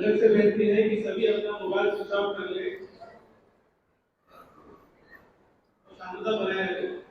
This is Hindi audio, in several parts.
नजर से बेनती है कि सभी अपना मोबाइल स्विच ऑफ कर ले और शांतता बनाए रखें।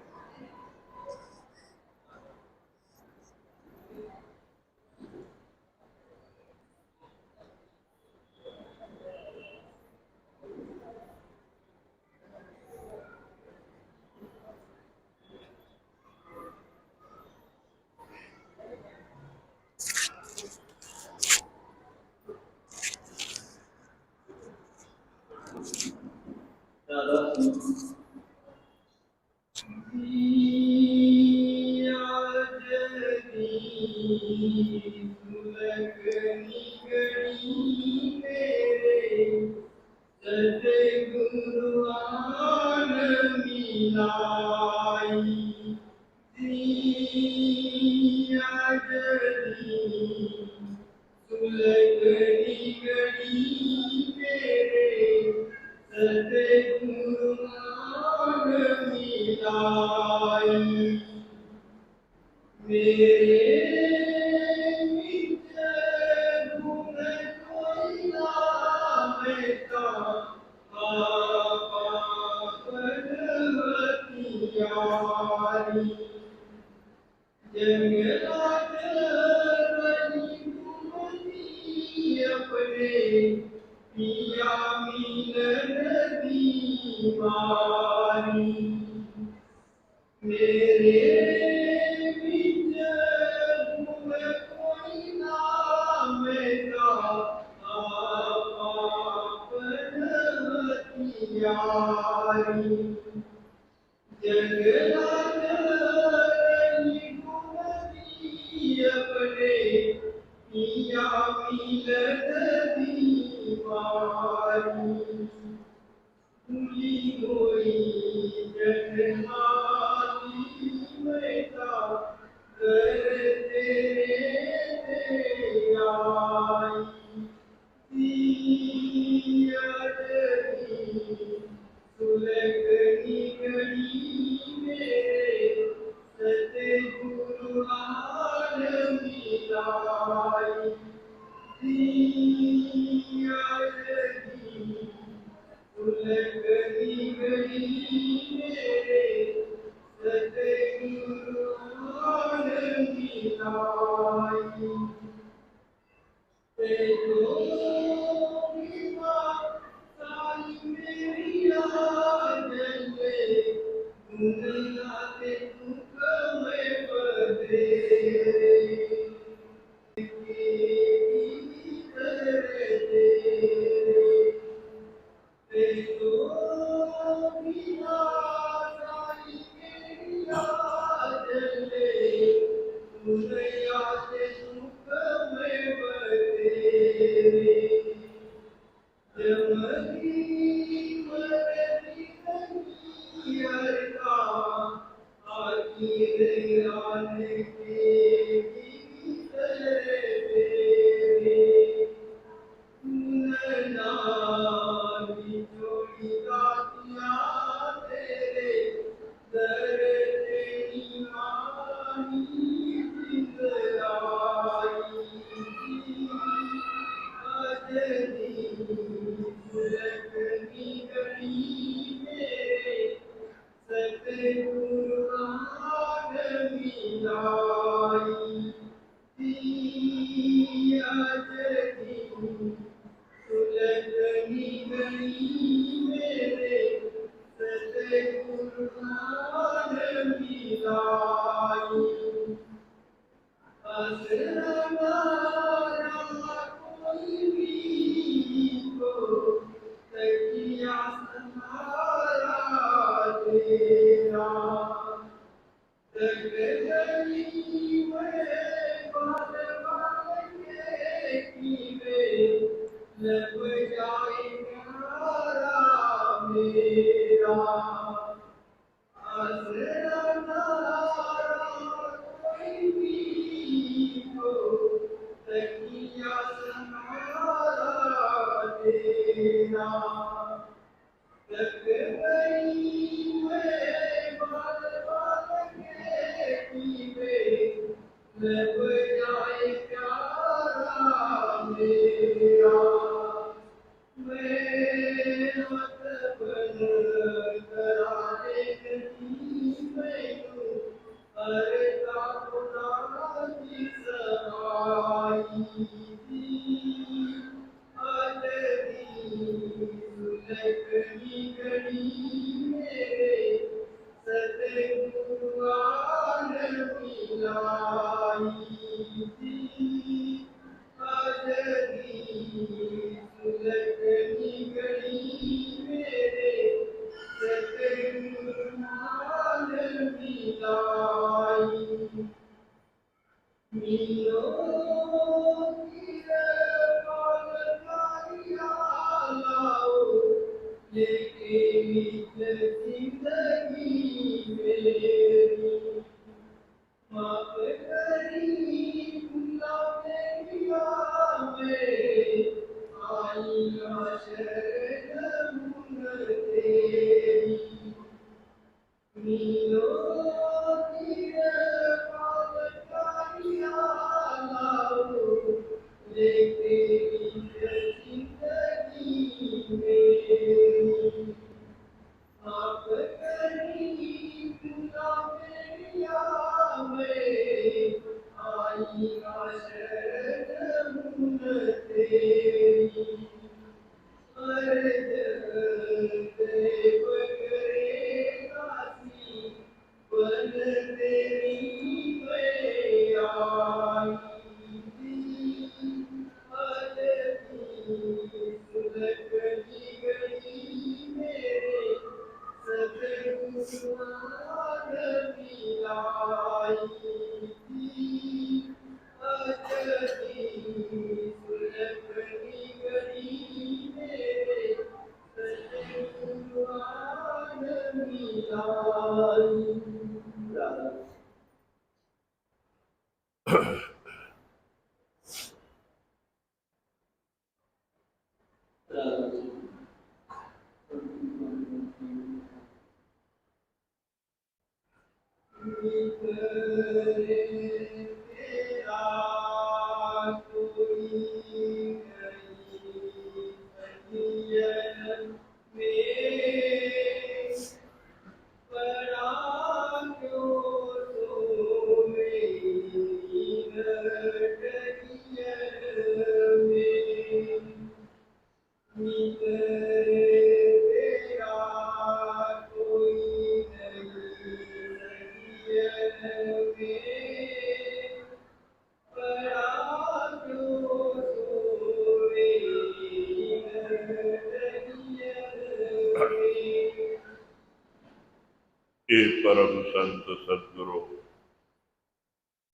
ये परम संत सदगुरु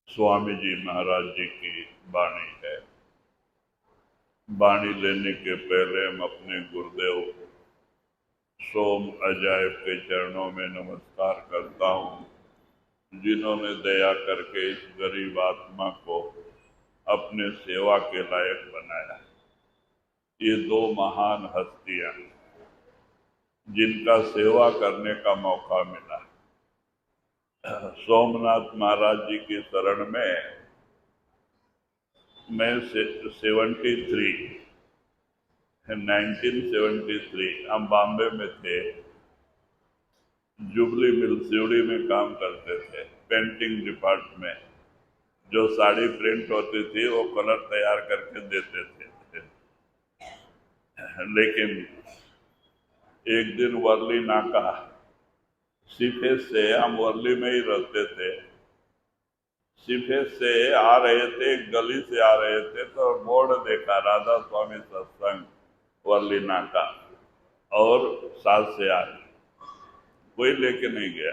स्वामी जी महाराज जी की वाणी है। वाणी लेने के पहले हम अपने गुरुदेव सोम अजायब के चरणों में नमस्कार करता हूँ, जिन्होंने दया करके इस गरीब आत्मा को अपने सेवा के लायक बनाया। ये दो महान हस्तियां जिनका सेवा करने का मौका मिला। सोमनाथ महाराज जी की शरण में मैं 1973 हम बॉम्बे में थे, जुबली मिल सिवड़ी में काम करते थे। पेंटिंग डिपार्टमेंट में जो साड़ी प्रिंट होती थी वो कलर तैयार करके देते थे। लेकिन एक दिन वर्ली नाका सिफे से, हम वर्ली में ही रहते थे, सिफे से आ रहे थे, गली से आ रहे थे तो बोर्ड देखा राधा स्वामी सत्संग वर्ली नाका और 7 से 8। कोई लेके नहीं गया,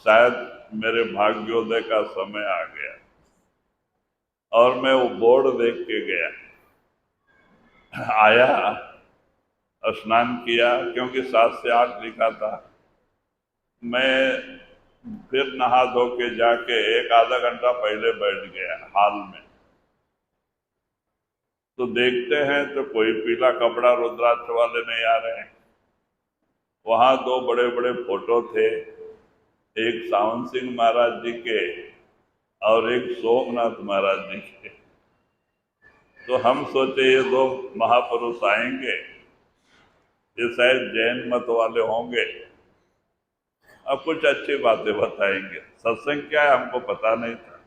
शायद मेरे भाग्योदय का समय आ गया और मैं वो बोर्ड देख के गया। आया, स्नान किया, क्योंकि 7 से 8 लिखा था। मैं फिर नहा धो के जाके एक आधा घंटा पहले बैठ गया हाल में। तो देखते हैं तो कोई पीला कपड़ा रुद्राक्ष वाले नहीं आ रहे हैं। वहां 2 बड़े बड़े फोटो थे, एक सावन सिंह महाराज जी के और एक सोमनाथ महाराज जी के। तो हम सोचे ये 2 महापुरुष आएंगे, ये शायद जैन मत वाले होंगे, अब कुछ अच्छी बातें बताएंगे। सत्संग क्या है हमको पता नहीं था।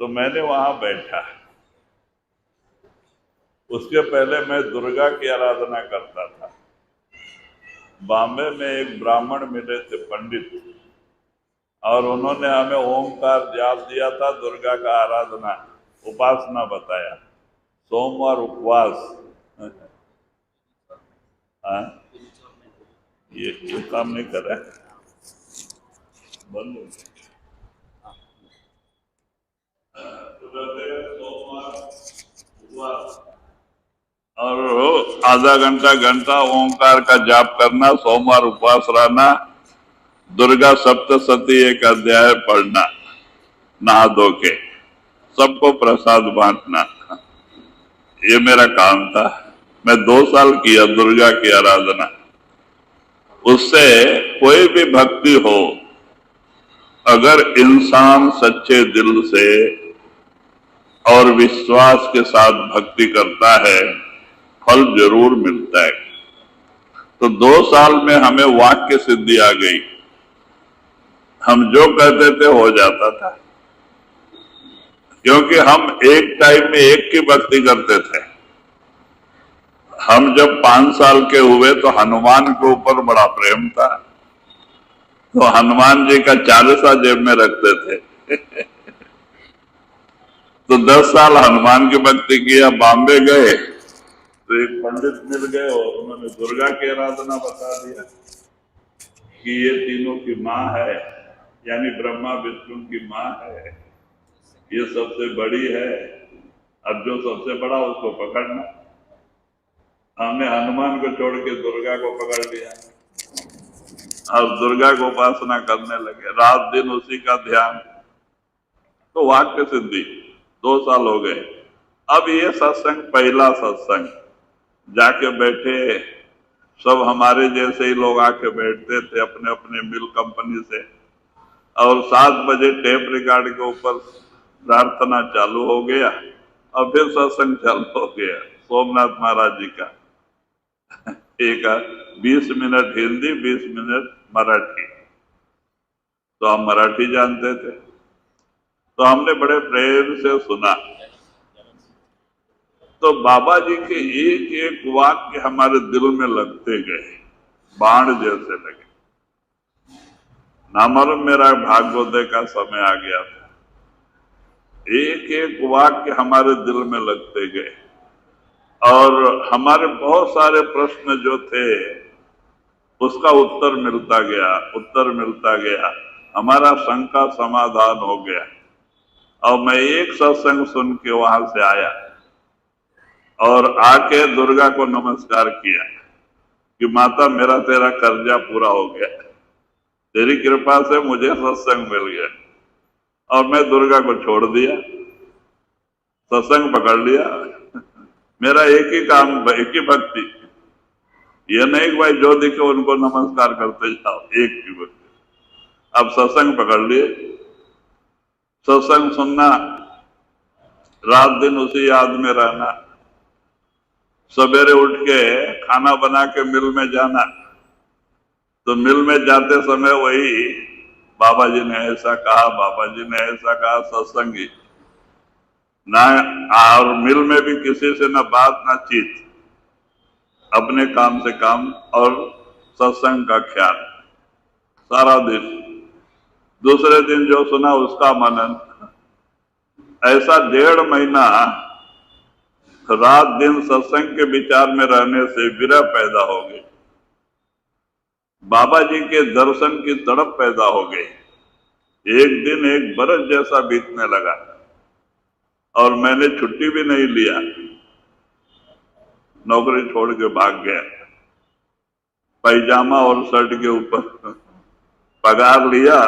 तो मैंने वहां बैठा। उसके पहले मैं दुर्गा की आराधना करता था। बॉम्बे में एक ब्राह्मण मिले थे, पंडित, और उन्होंने हमें ओमकार जाप दिया था, दुर्गा का आराधना उपासना बताया, सोमवार उपवास। ये काम नहीं कर रहा है, बंद हो गया। और आधा घंटा ओंकार का जाप करना, सोमवार उपवास रहना, दुर्गा सप्तशती एक अध्याय पढ़ना, नहा धो के सबको प्रसाद बांटना, ये मेरा काम था। मैं 2 साल किया दुर्गा की आराधना। उससे कोई भी भक्ति हो, अगर इंसान सच्चे दिल से और विश्वास के साथ भक्ति करता है, फल जरूर मिलता है। तो 2 साल में हमें वाक्य सिद्धि आ गई, हम जो कहते थे हो जाता था। क्योंकि हम एक टाइम में एक की भक्ति करते थे। हम जब 5 साल के हुए तो हनुमान के ऊपर बड़ा प्रेम था, तो हनुमान जी का चालीसा जेब में रखते थे। तो 10 साल हनुमान की भक्ति किया। बॉम्बे गए तो एक पंडित मिल गए और उन्होंने दुर्गा की आराधना बता दिया कि ये तीनों की माँ है, यानी ब्रह्मा विष्णु की माँ है, ये सबसे बड़ी है, अब जो सबसे बड़ा उसको पकड़ना। हमने हनुमान को छोड़ के दुर्गा को पकड़ लिया। अब दुर्गा को उपासना करने लगे, रात दिन उसी का ध्यान। तो वाक्य सिद्धि 2 साल हो गए। अब ये सत्संग, पहला सत्संग, जाके बैठे, सब हमारे जैसे ही लोग आके बैठते थे अपने अपने मिल कंपनी से, और 7 बजे टेप रिकॉर्ड के ऊपर प्रार्थना चालू हो गया और फिर सत्संग चालू हो गया सोमनाथ महाराज जी का। एक 20 मिनट हिंदी, 20 मिनट मराठी। तो हम मराठी जानते थे, तो हमने बड़े प्रेम से सुना। तो बाबा जी के एक एक वाक्य हमारे दिल में लगते गए, बाण जैसे लगे। नामालूम मेरा भागवत का समय आ गया था, एक एक वाक्य हमारे दिल में लगते गए और हमारे बहुत सारे प्रश्न जो थे उसका उत्तर मिलता गया, उत्तर मिलता गया। हमारा शंका समाधान हो गया। और मैं एक सत्संग सुन के वहां से आया और आके दुर्गा को नमस्कार किया कि माता, मेरा तेरा कर्जा पूरा हो गया, तेरी कृपा से मुझे सत्संग मिल गया। और मैं दुर्गा को छोड़ दिया, सत्संग पकड़ लिया। मेरा एक ही काम, एक ही भक्ति, ये नहीं कि भाई जो दिखे उनको नमस्कार करते जाओ, एक की भक्ति। अब सत्संग पकड़ लिए, सत्संग सुनना, रात दिन उसी याद में रहना, सवेरे उठ के खाना बना के मिल में जाना, तो मिल में जाते समय वही बाबा जी ने ऐसा कहा, बाबा जी ने ऐसा कहा, सत्संगी ना। और मिल में भी किसी से ना बात ना चीत, अपने काम से काम और सत्संग का ख्याल सारा दिन। दूसरे दिन जो सुना उसका मनन। ऐसा 1.5 महीना रात दिन सत्संग के विचार में रहने से विरह पैदा हो गई, बाबा जी के दर्शन की तड़प पैदा हो गई। एक दिन एक बरस जैसा बीतने लगा और मैंने छुट्टी भी नहीं लिया, नौकरी छोड़ के भाग गया। पैजामा और शर्ट के ऊपर पगार लिया,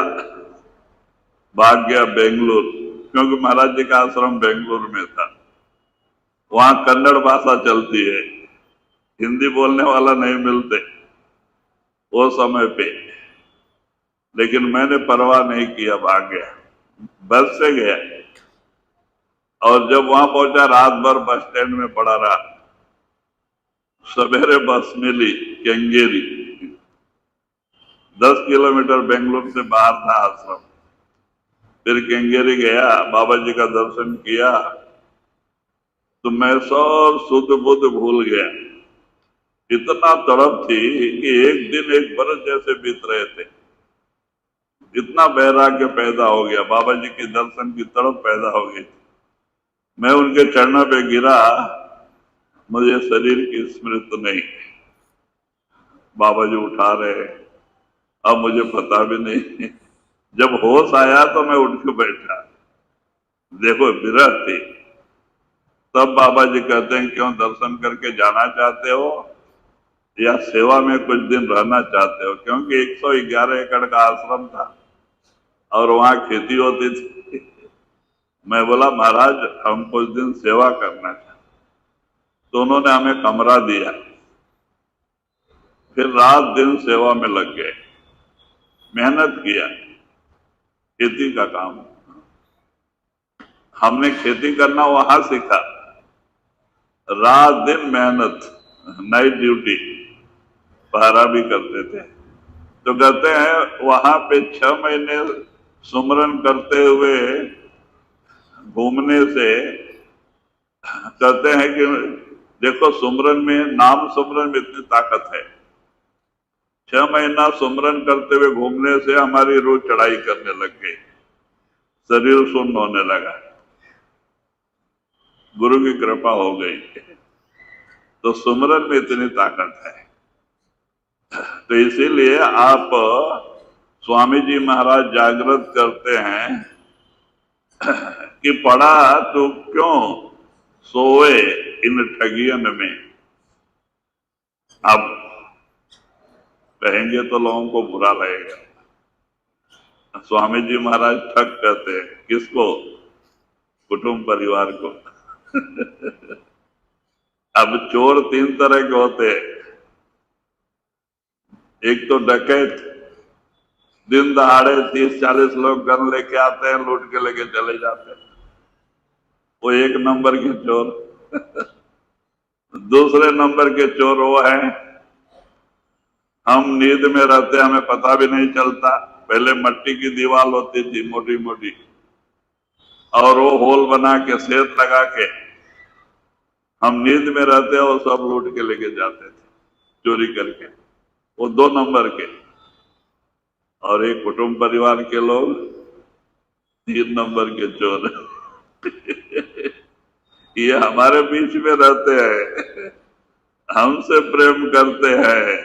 भाग गया बेंगलुरु, क्योंकि महाराज जी का आश्रम बेंगलुरु में था। वहां कन्नड़ भाषा चलती है, हिंदी बोलने वाला नहीं मिलते वो समय पे। लेकिन मैंने परवाह नहीं किया, भाग गया, बस से गया। और जब वहां पहुंचा, रात भर बस स्टैंड में पड़ा रहा। सवेरे बस मिली केंगेरी, 10 किलोमीटर बेंगलुरु से बाहर था आश्रम। फिर केंगेरी गया, बाबा जी का दर्शन किया, तो मैं सब शुद्ध बुद्ध भूल गया। इतना तड़प थी कि एक दिन एक बरस जैसे बीत रहे थे। इतना वैराग्य पैदा हो गया, बाबा जी के दर्शन की तड़प पैदा हो गई। मैं उनके चरणों पे गिरा, मुझे शरीर की स्मृति नहीं, बाबा जी उठा रहे, अब मुझे पता भी नहीं। जब होश आया तो मैं उठ के बैठा, देखो विरह थी। तब बाबा जी कहते हैं, क्यों दर्शन करके जाना चाहते हो या सेवा में कुछ दिन रहना चाहते हो? क्योंकि 111 एकड़ का आश्रम था और वहां खेती होती थी। मैं बोला, महाराज हम कुछ दिन सेवा करना चाहते। तो उन्होंने हमें कमरा दिया, फिर रात दिन सेवा में लग गए, मेहनत किया, खेती का काम। हमने खेती करना वहां सीखा, रात दिन मेहनत, नाइट ड्यूटी, पहरा भी करते थे। तो कहते हैं वहां पे 6 महीने सुमरन करते हुए घूमने से कहते हैं कि देखो सुमरन में, नाम सुमरन में इतनी ताकत है। 6 महीना सुमरन करते हुए घूमने से हमारी रूह चढ़ाई करने लग गई, शरीर सुन्न होने लगा, गुरु की कृपा हो गई। तो सुमरन में इतनी ताकत है। तो इसीलिए आप स्वामी जी महाराज जागृत करते हैं कि पढ़ा तो क्यों सोए इन ठगियन में। अब कहेंगे तो लोगों को बुरा लगेगा। स्वामी जी महाराज ठग कहते हैं किसको? कुटुंब परिवार को। अब चोर 3 तरह के होते हैं। एक तो डकैत, दिन दहाड़े 30-40 लोग गन लेके आते हैं, लूट के लेके चले जाते हैं, वो 1 नंबर के चोर। दूसरे नंबर के चोर वो हैं, हम नींद में रहते, हमें पता भी नहीं चलता। पहले मट्टी की दीवार होती थी मोटी मोटी, और वो होल बना के सेत लगा के हम नींद में रहते और सब लूट के लेके जाते थे चोरी करके। वो 2 नंबर के। और एक कुटुंब परिवार के लोग 3 नंबर के चोर। ये हमारे बीच में रहते हैं, हमसे प्रेम करते हैं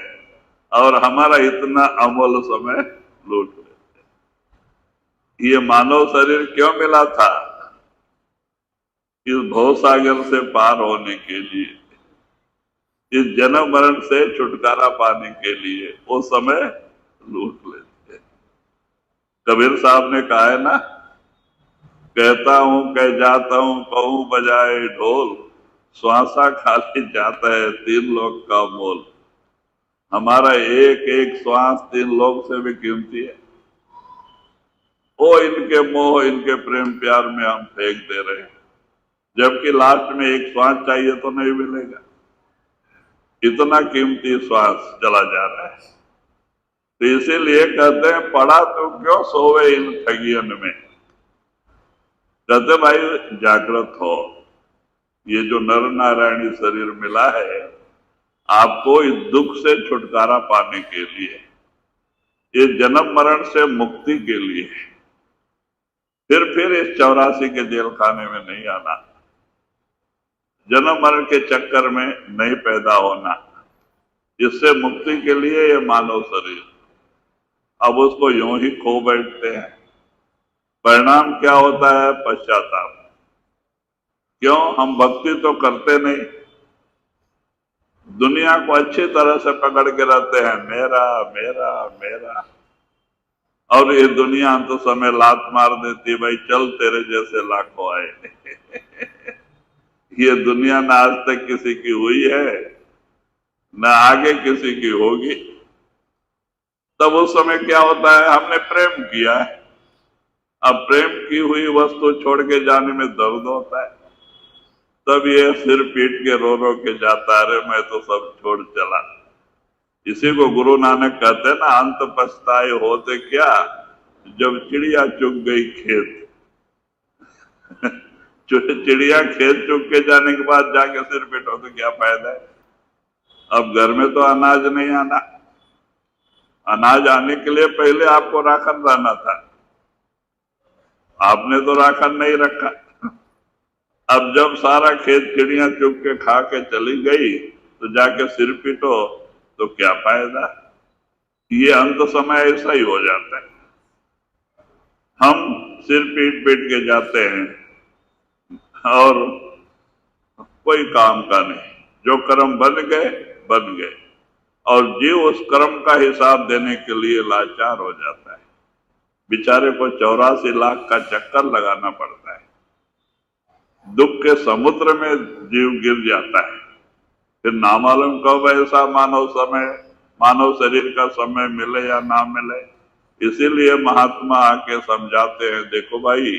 और हमारा इतना अमूल्य समय लूट लेते हैं। ये मानव शरीर क्यों मिला था? इस भवसागर से पार होने के लिए, इस जन्म मरण से छुटकारा पाने के लिए वो समय लूट लेते हैं। कबीर साहब ने कहा है ना, कहता हूं कह जाता हूं कहूं बजाए ढोल, श्वासा खाली जाता है 3 लोक का मोल। हमारा एक एक श्वास 3 लोक से भी कीमती है। वो इनके मोह, इनके प्रेम प्यार में हम फेंक दे रहे हैं, जबकि लास्ट में एक श्वास चाहिए तो नहीं मिलेगा। इतना कीमती श्वास चला जा रहा है। तो इसीलिए कहते हैं पढ़ा तो क्यों सोवे इन ठगियन में। कहते भाई जागृत हो। ये जो नर नारायणी शरीर मिला है आपको इस दुख से छुटकारा पाने के लिए, इस जन्म मरण से मुक्ति के लिए। फिर इस 84 के जेल खाने में नहीं आना, जन्म मरण के चक्कर में नहीं पैदा होना। इससे मुक्ति के लिए ये मानव शरीर, अब उसको यूं ही खो बैठते हैं। परिणाम क्या होता है? पश्चाताप। क्यों? हम भक्ति तो करते नहीं, दुनिया को अच्छी तरह से पकड़ के रहते हैं, मेरा मेरा मेरा। और ये दुनिया अंत समय लात मार देती, भाई चल तेरे जैसे लाखों आए। ये दुनिया ना आज तक किसी की हुई है, ना आगे किसी की होगी। तब उस समय क्या होता है? हमने प्रेम किया है, अब प्रेम की हुई वस्तु छोड़ के जाने में दर्द होता है। तब ये सिर पीट के रो रो के जाता है, अरे मैं तो सब छोड़ चला। इसी को गुरु नानक कहते हैं ना, अंत पछताए होते क्या जब चिड़िया चुग गई खेत। चिड़िया खेत चुग के जाने के बाद जाके सिर पीटो तो क्या फायदा है? अब घर में तो अनाज नहीं आना, अनाज आने के लिए पहले आपको राखन रहना था, आपने तो राखन नहीं रखा। अब जब सारा खेत चिड़िया चुग के खा के चली गई तो जाके सिर पीटो तो क्या फायदा? ये अंत समय ऐसा ही हो जाता है। हम सिर पीट पीट के जाते हैं और कोई काम का नहीं। जो कर्म बन गए बन गए, और जीव उस कर्म का हिसाब देने के लिए लाचार हो जाता है। बेचारे को 84 लाख का चक्कर लगाना पड़ता है, दुख के समुद्र में जीव गिर जाता है। फिर ना मालूम कब ऐसा मानव शरीर का समय मिले या ना मिले। इसीलिए महात्मा आके समझाते हैं, देखो भाई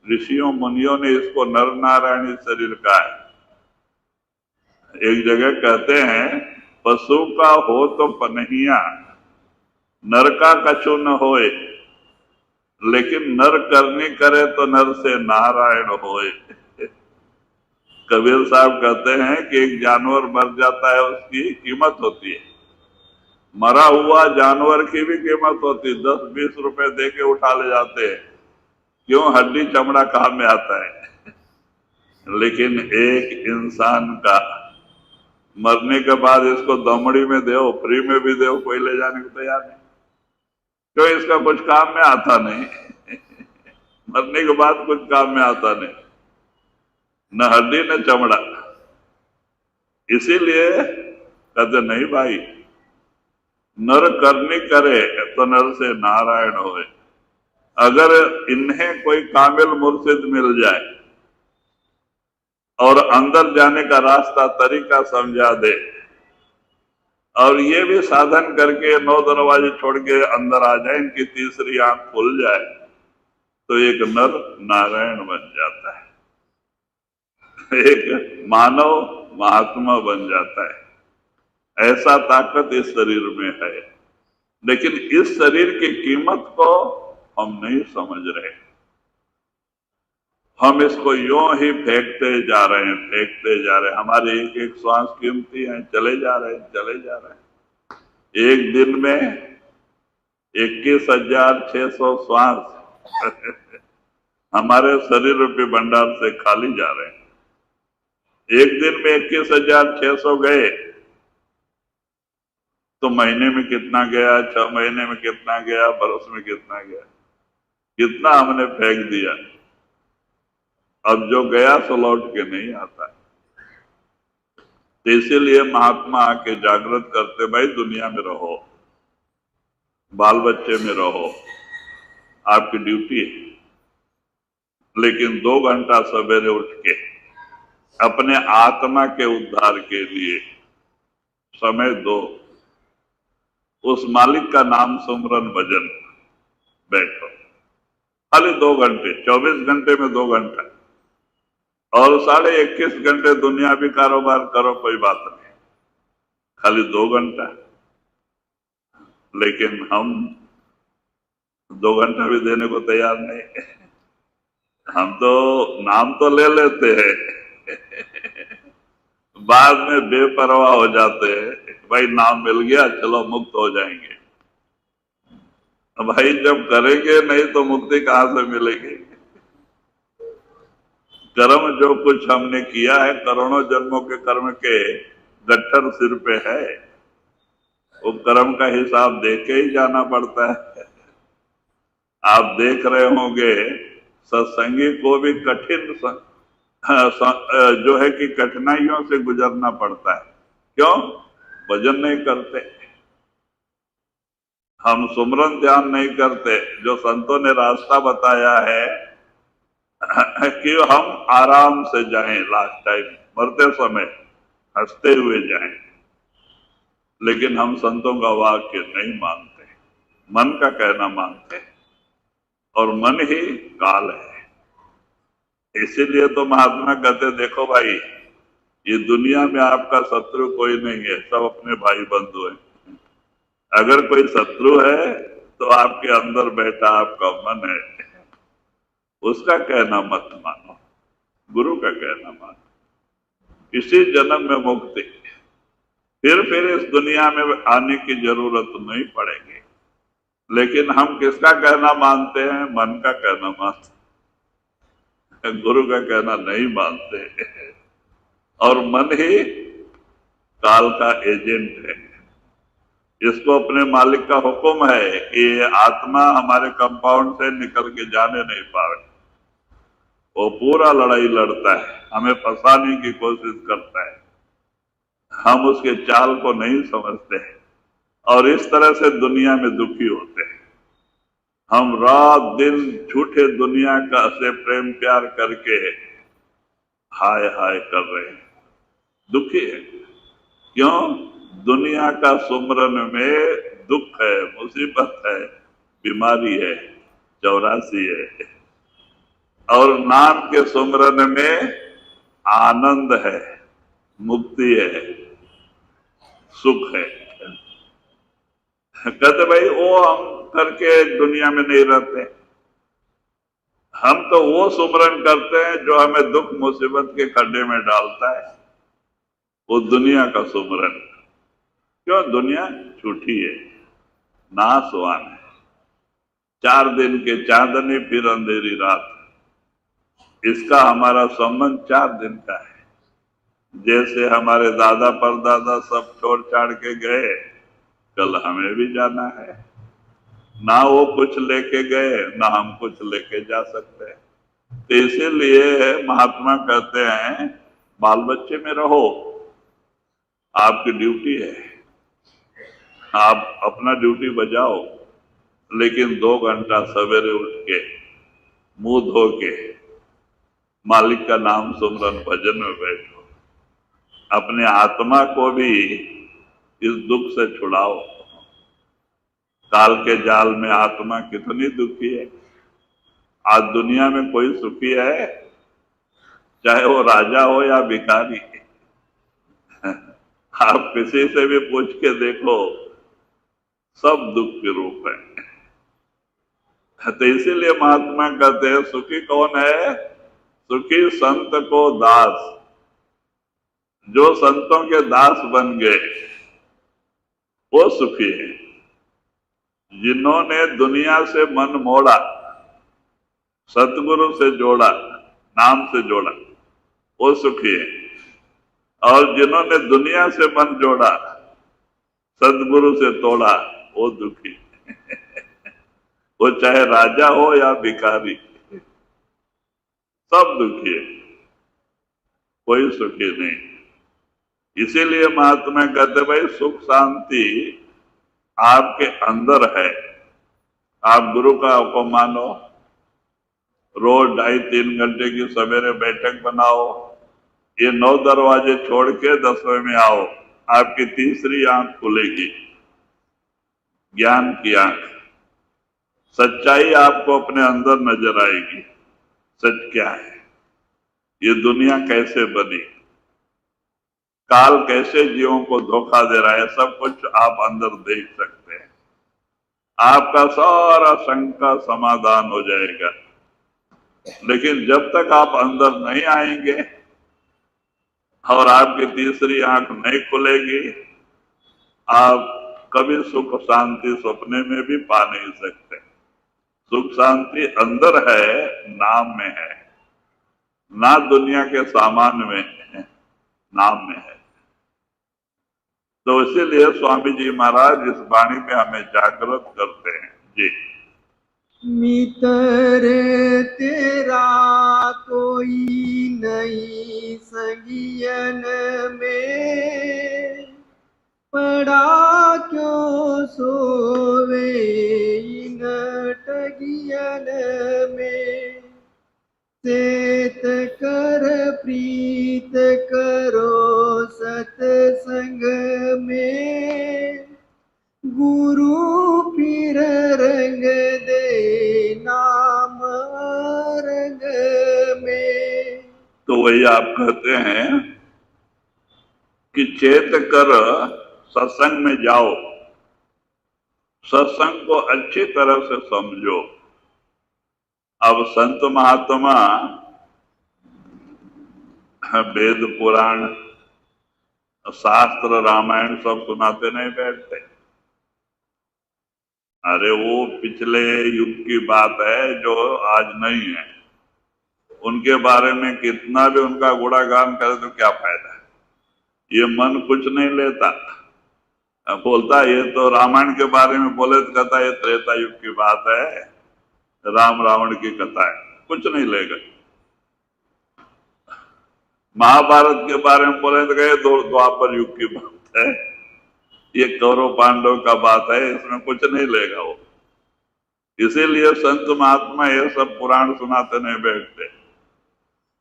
ऋषियों मुनियों ने इसको नर नारायणी शरीर कहा है। एक जगह कहते हैं, पशु का हो तो पनहिया, नर का कछु न होए, लेकिन नर करनी करे तो नर से नारायण होए। कबीर साहब कहते हैं कि एक जानवर मर जाता है, उसकी कीमत होती है, मरा हुआ जानवर की भी कीमत होती है, 10-20 रुपए दे के उठा ले जाते हैं। क्यों? हड्डी चमड़ा काम में आता है। लेकिन एक इंसान का मरने के बाद इसको दमड़ी में दो, फ्री में भी दो, कोई ले जाने को तैयार नहीं। क्यों? इसका कुछ काम में आता नहीं। मरने के बाद कुछ काम में आता नहीं, न हड्डी न चमड़ा। इसीलिए कहते नहीं भाई, नर करनी करे तो नर से नारायण होए। अगर इन्हें कोई कामिल मुर्शिद मिल जाए और अंदर जाने का रास्ता तरीका समझा दे, और ये भी साधन करके 9 दरवाजे छोड़ के अंदर आ जाए, इनकी तीसरी आंख खुल जाए, तो एक नर नारायण बन जाता है, एक मानव महात्मा बन जाता है। ऐसा ताकत इस शरीर में है। लेकिन इस शरीर की कीमत को हम नहीं समझ रहे। हम इसको यूं ही फेंकते जा रहे हैं, फेंकते जा रहे हैं। हमारे एक एक श्वास कीमती हैं, चले जा रहे हैं, चले जा रहे हैं। एक दिन में 21,600 श्वास हमारे शरीर रूपी भंडार से खाली जा रहे हैं। एक दिन में 21,600 गए तो महीने में कितना गया, 6 महीने में कितना गया, बरस में कितना गया, कितना हमने फेंक दिया। अब जो गया सो लौट के नहीं आता। तो इसीलिए महात्मा आके जागृत करते, भाई दुनिया में रहो, बाल बच्चे में रहो, आपकी ड्यूटी है, लेकिन 2 घंटा सवेरे उठ के अपने आत्मा के उद्धार के लिए समय दो। उस मालिक का नाम सुमरन भजन बैठो, खाली 2 घंटे, 24 घंटे में 2 घंटा, और 21.5 घंटे दुनियावी कारोबार करो, कोई बात नहीं, खाली 2 घंटा। लेकिन हम 2 घंटा भी देने को तैयार नहीं। हम तो नाम तो ले लेते हैं, बाद में बेपरवाह हो जाते हैं, भाई नाम मिल गया चलो मुक्त हो जाएंगे। भाई जब करेंगे नहीं तो मुक्ति कहां से मिलेगी? कर्म जो कुछ हमने किया है, करोड़ों जन्मों के कर्म के गट्ठर सिर पे है, वो कर्म का हिसाब दे के ही जाना पड़ता है। आप देख रहे होंगे सत्संगी को भी कठिन जो है कि कठिनाइयों से गुजरना पड़ता है। क्यों? भजन नहीं करते, हम सुमरन ध्यान नहीं करते। जो संतों ने रास्ता बताया है कि हम आराम से जाएं, लास्ट टाइम मरते समय हंसते हुए जाएं, लेकिन हम संतों का वाक्य नहीं मानते, मन का कहना मानते, और मन ही काल है। इसीलिए तो महात्मा कहते, देखो भाई ये दुनिया में आपका शत्रु कोई नहीं है, सब अपने भाई बंधु हैं। अगर कोई शत्रु है तो आपके अंदर बैठा आपका मन है, उसका कहना मत मानो, गुरु का कहना मानो। इसी जन्म में मुक्ति, फिर इस दुनिया में आने की जरूरत नहीं पड़ेगी। लेकिन हम किसका कहना मानते हैं? मन का कहना मानते, गुरु का कहना नहीं मानते। और मन ही काल का एजेंट है। इसको अपने मालिक का हुक्म है कि ये आत्मा हमारे कंपाउंड से निकल के जाने नहीं पावे। वो पूरा लड़ाई लड़ता है, हमें फंसाने की कोशिश करता है, हम उसके चाल को नहीं समझते और इस तरह से दुनिया में दुखी होते हैं। हम रात दिन झूठे दुनिया का से प्रेम प्यार करके हाय हाय कर रहे हैं, दुखी है। क्यों? दुनिया का सुमरन में दुख है, मुसीबत है, बीमारी है, 84 है, और नाम के सुमरन में आनंद है, मुक्ति है, सुख है। कहते भाई वो हम करके दुनिया में नहीं रहते, हम तो वो सुमरन करते हैं जो हमें दुख मुसीबत के खड्डे में डालता है, वो दुनिया का सुमरन। क्यों? दुनिया झूठी है, नासवान है। 4 दिन के चांदनी फिर अंधेरी रात, इसका हमारा संबंध 4 दिन का है। जैसे हमारे दादा परदादा सब छोड़ छाड़ के गए, कल हमें भी जाना है। ना वो कुछ लेके गए, ना हम कुछ लेके जा सकते हैं। तो इसीलिए महात्मा कहते हैं बाल बच्चे में रहो, आपकी ड्यूटी है, आप अपना ड्यूटी बजाओ, लेकिन 2 घंटा सवेरे उठ के मुंह धो के मालिक का नाम सुमरन भजन में बैठो, अपने आत्मा को भी इस दुख से छुड़ाओ। काल के जाल में आत्मा कितनी दुखी है। आज दुनिया में कोई सुखी है? चाहे वो राजा हो या भिखारी, आप किसी से भी पूछ के देखो, सब दुख के रूप है। तो इसीलिए महात्मा कहते हैं सुखी कौन है? सुखी संत को दास, जो संतों के दास बन गए वो सुखी है। जिन्होंने दुनिया से मन मोड़ा, सतगुरु से जोड़ा, नाम से जोड़ा, वो सुखी है। और जिन्होंने दुनिया से मन जोड़ा, सतगुरु से तोड़ा, वो दुखी। वो चाहे राजा हो या भिखारी, सब दुखी है, कोई सुखी नहीं। इसीलिए महात्मा कहते भाई सुख शांति आपके अंदर है। आप गुरु का हुक्म मानो, रोज 2.5-3 घंटे की सवेरे बैठक बनाओ, ये 9 दरवाजे छोड़ के 10वें में आओ, आपकी तीसरी आंख खुलेगी, ज्ञान की आंख। सच्चाई आपको अपने अंदर नजर आएगी। सच क्या है, ये दुनिया कैसे बनी, काल कैसे जीवों को धोखा दे रहा है, सब कुछ आप अंदर देख सकते हैं। आपका सारा शंका समाधान हो जाएगा। लेकिन जब तक आप अंदर नहीं आएंगे और आपकी तीसरी आंख नहीं खुलेगी, आप कभी सुख शांति सपने में भी पा नहीं सकते। सुख शांति अंदर है, नाम में है, ना दुनिया के सामान में है, नाम में है। तो इसीलिए स्वामी जी महाराज इस वाणी में हमें जागृत करते हैं। जी, मित्र तेरा कोई नहीं संगियन में, पड़ा क्यों सोवे इन ठगियन में। सेत कर प्रीत करो सत्संग में, गुरु फिर रंग दे नाम रंग में। तो वही आप कहते हैं कि चेत कर सत्संग में जाओ, सत्संग को अच्छी तरह से समझो। अब संत महात्मा वेद पुराण शास्त्र रामायण सब सुनाते नहीं बैठते। अरे वो पिछले युग की बात है जो आज नहीं है। उनके बारे में कितना भी उनका गुणागान करे तो क्या फायदा है। ये मन कुछ नहीं लेता, बोलता ये तो रामायण के बारे में बोले तो कहता ये त्रेता युग की बात है, राम रावण की कथा है, कुछ नहीं लेगा। महाभारत के बारे में बोले तो कहे द्वापर युग की बात है, ये कौरव पांडव का बात है, इसमें कुछ नहीं लेगा वो। इसीलिए संत महात्मा ये सब पुराण सुनाते नहीं बैठते,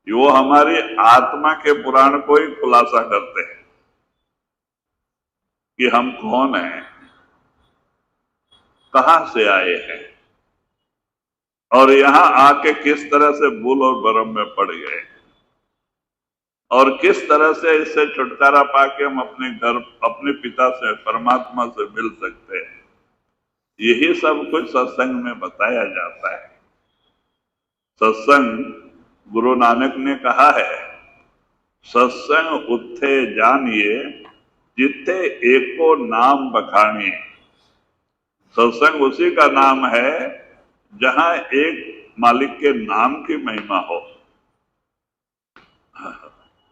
वो हमारी आत्मा के पुराण को ही खुलासा करते हैं कि हम कौन हैं, कहां से आए हैं और यहां आके किस तरह से भूल और भरम में पड़ गए और किस तरह से इससे छुटकारा पाके हम अपने घर, अपने पिता से, परमात्मा से मिल सकते हैं। यही सब कुछ सत्संग में बताया जाता है। सत्संग गुरु नानक ने कहा है, सत्संग उत्थे जानिए जिथे एको नाम बखानिए। सत्संग उसी का नाम है जहां एक मालिक के नाम की महिमा हो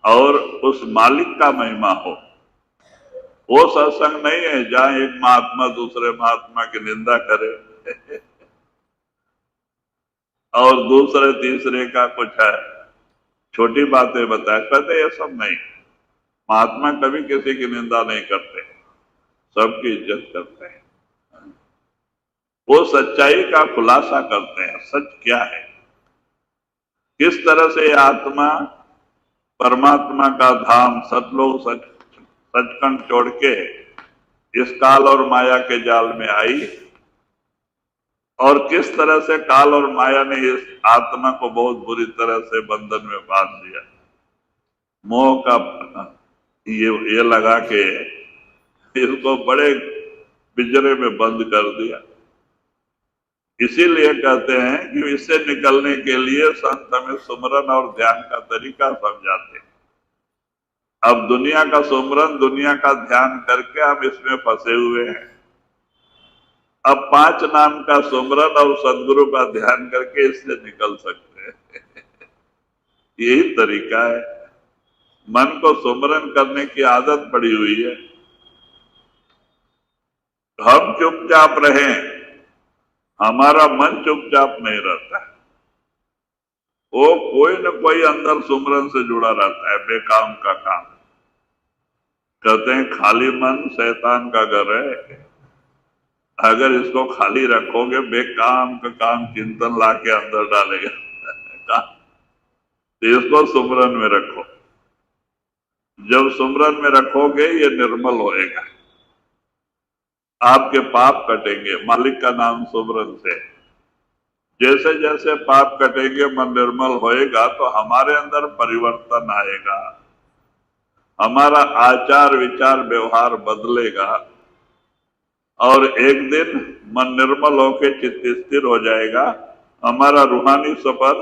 और उस मालिक का महिमा हो। वो सत्संग नहीं है जहां एक महात्मा दूसरे महात्मा की निंदा करे और दूसरे तीसरे का कुछ है छोटी बातें बताए। कहते ये सब नहीं, महात्मा कभी किसी की निंदा नहीं करते, सबकी इज्जत करते हैं। वो सच्चाई का खुलासा करते हैं, सच क्या है, किस तरह से आत्मा परमात्मा का धाम सतलोक सचखंड छोड़ के इस काल और माया के जाल में आई और किस तरह से काल और माया ने इस आत्मा को बहुत बुरी तरह से बंधन में बांध दिया। मोह का ये लगा के इसको बड़े पिंजरे में बंद कर दिया। इसीलिए कहते हैं कि इससे निकलने के लिए संत हमें सुमरन और ध्यान का तरीका समझाते हैं। अब दुनिया का सुमरन, दुनिया का ध्यान करके हम इसमें फंसे हुए हैं। अब 5 नाम का सुमरन और सदगुरु का ध्यान करके इससे निकल सकते हैं यही तरीका है। मन को सुमरन करने की आदत पड़ी हुई है, हम चुपचाप रहें, हमारा मन चुपचाप नहीं रहता है, वो कोई न कोई अंदर सुमरन से जुड़ा रहता है, बेकाम का काम। कहते हैं खाली मन शैतान का घर है, अगर इसको खाली रखोगे बेकाम का काम चिंतन लाके अंदर डालेगा तो इसको सुमरन में रखो। जब सुमरन में रखोगे ये निर्मल होएगा, आपके पाप कटेंगे मालिक का नाम सुमरन से। जैसे जैसे पाप कटेंगे मन निर्मल होएगा तो हमारे अंदर परिवर्तन आएगा, हमारा आचार विचार व्यवहार बदलेगा और एक दिन मन निर्मल होकर चित्त स्थिर हो जाएगा। हमारा रूहानी सफर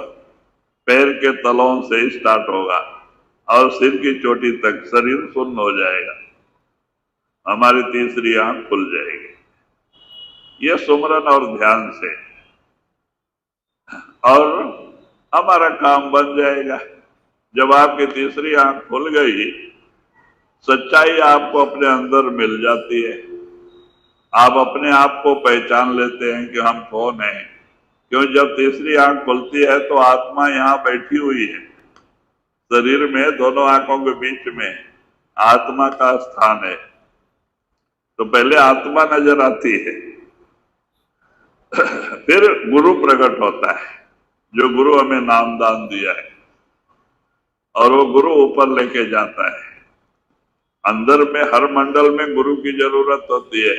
पैर के तलों से स्टार्ट होगा और सिर की चोटी तक शरीर शून्य हो जाएगा, हमारी तीसरी आंख खुल जाएगी। ये सुमरन और ध्यान से, और हमारा काम बन जाएगा। जब आपकी तीसरी आंख खुल गई, सच्चाई आपको अपने अंदर मिल जाती है, आप अपने आप को पहचान लेते हैं कि हम कौन हैं। क्यों, जब तीसरी आंख खुलती है तो आत्मा यहाँ बैठी हुई है, शरीर में दोनों आंखों के बीच में आत्मा का स्थान है। तो पहले आत्मा नजर आती है फिर गुरु प्रकट होता है, जो गुरु हमें नामदान दिया है, और वो गुरु ऊपर लेके जाता है। अंदर में हर मंडल में गुरु की जरूरत होती है,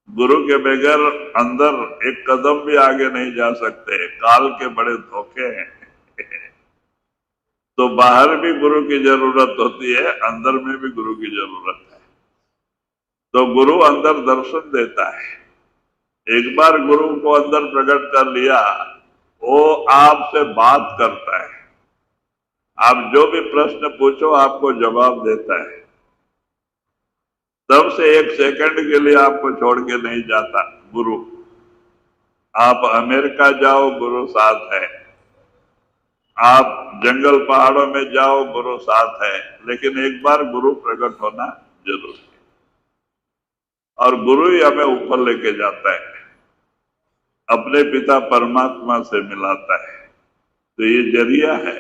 गुरु के बगैर अंदर एक कदम भी आगे नहीं जा सकते, काल के बड़े धोखे हैं तो बाहर भी गुरु की जरूरत होती है, अंदर में भी गुरु की जरूरत है। तो गुरु अंदर दर्शन देता है। एक बार गुरु को अंदर प्रकट कर लिया, वो आपसे बात करता है, आप जो भी प्रश्न पूछो आपको जवाब देता है। तब से 1 सेकंड के लिए आपको छोड़ के नहीं जाता गुरु। आप अमेरिका जाओ गुरु साथ है, आप जंगल पहाड़ों में जाओ गुरु साथ है, लेकिन एक बार गुरु प्रकट होना जरूरी है और गुरु ही हमें ऊपर लेके जाता है, अपने पिता परमात्मा से मिलाता है। तो ये जरिया है,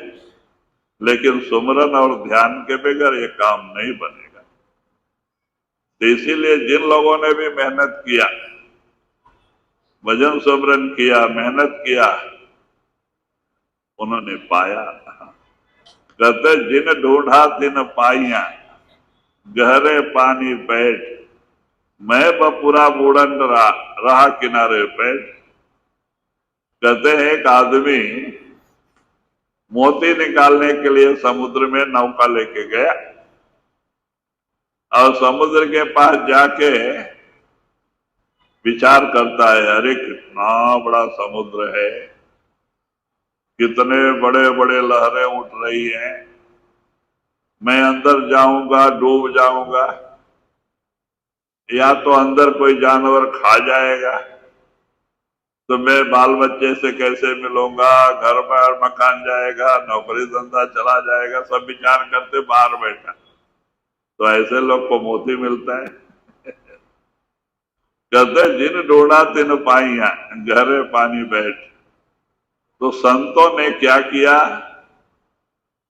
लेकिन सुमरन और ध्यान के बगैर ये काम नहीं बनेगा। तो इसीलिए जिन लोगों ने भी मेहनत किया, भजन सुमरन किया, मेहनत किया, उन्होंने पाया। कहते जिन ढूंढा तिन पाइया, गहरे पानी बैठ, मैं बपुरा बूढ़न रहा किनारे बैठ। कहते हैं एक आदमी मोती निकालने के लिए समुद्र में नौका लेके गया और समुद्र के पास जाके विचार करता है, अरे कितना बड़ा समुद्र है, कितने बड़े बड़े लहरें उठ रही हैं, मैं अंदर जाऊंगा डूब जाऊंगा, या तो अंदर कोई जानवर खा जाएगा, तो मैं बाल बच्चे से कैसे मिलूंगा, घर बार मकान जाएगा, नौकरी धंधा चला जाएगा, सब विचार करते बाहर बैठा। तो ऐसे लोग को मोती मिलता है। कहते जिन ढूंढा तिन पाइया, गहरे पानी बैठ। तो संतों ने क्या किया,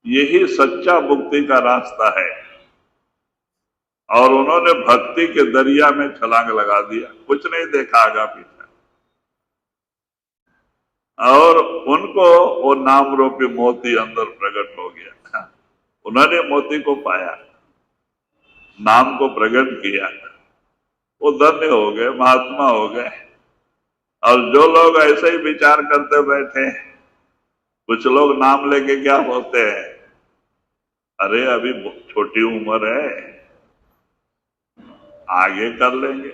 यही सच्चा मुक्ति का रास्ता है, और उन्होंने भक्ति के दरिया में छलांग लगा दिया, कुछ नहीं देखा आगा पीछे, और उनको वो नाम रूपी मोती अंदर प्रकट हो गया। उन्होंने मोती को पाया, नाम को प्रकट किया, वो धन्य हो गए, महात्मा हो गए। और जो लोग ऐसे ही विचार करते बैठे, कुछ लोग नाम लेके क्या होते हैं, अरे अभी छोटी उम्र है, आगे कर लेंगे,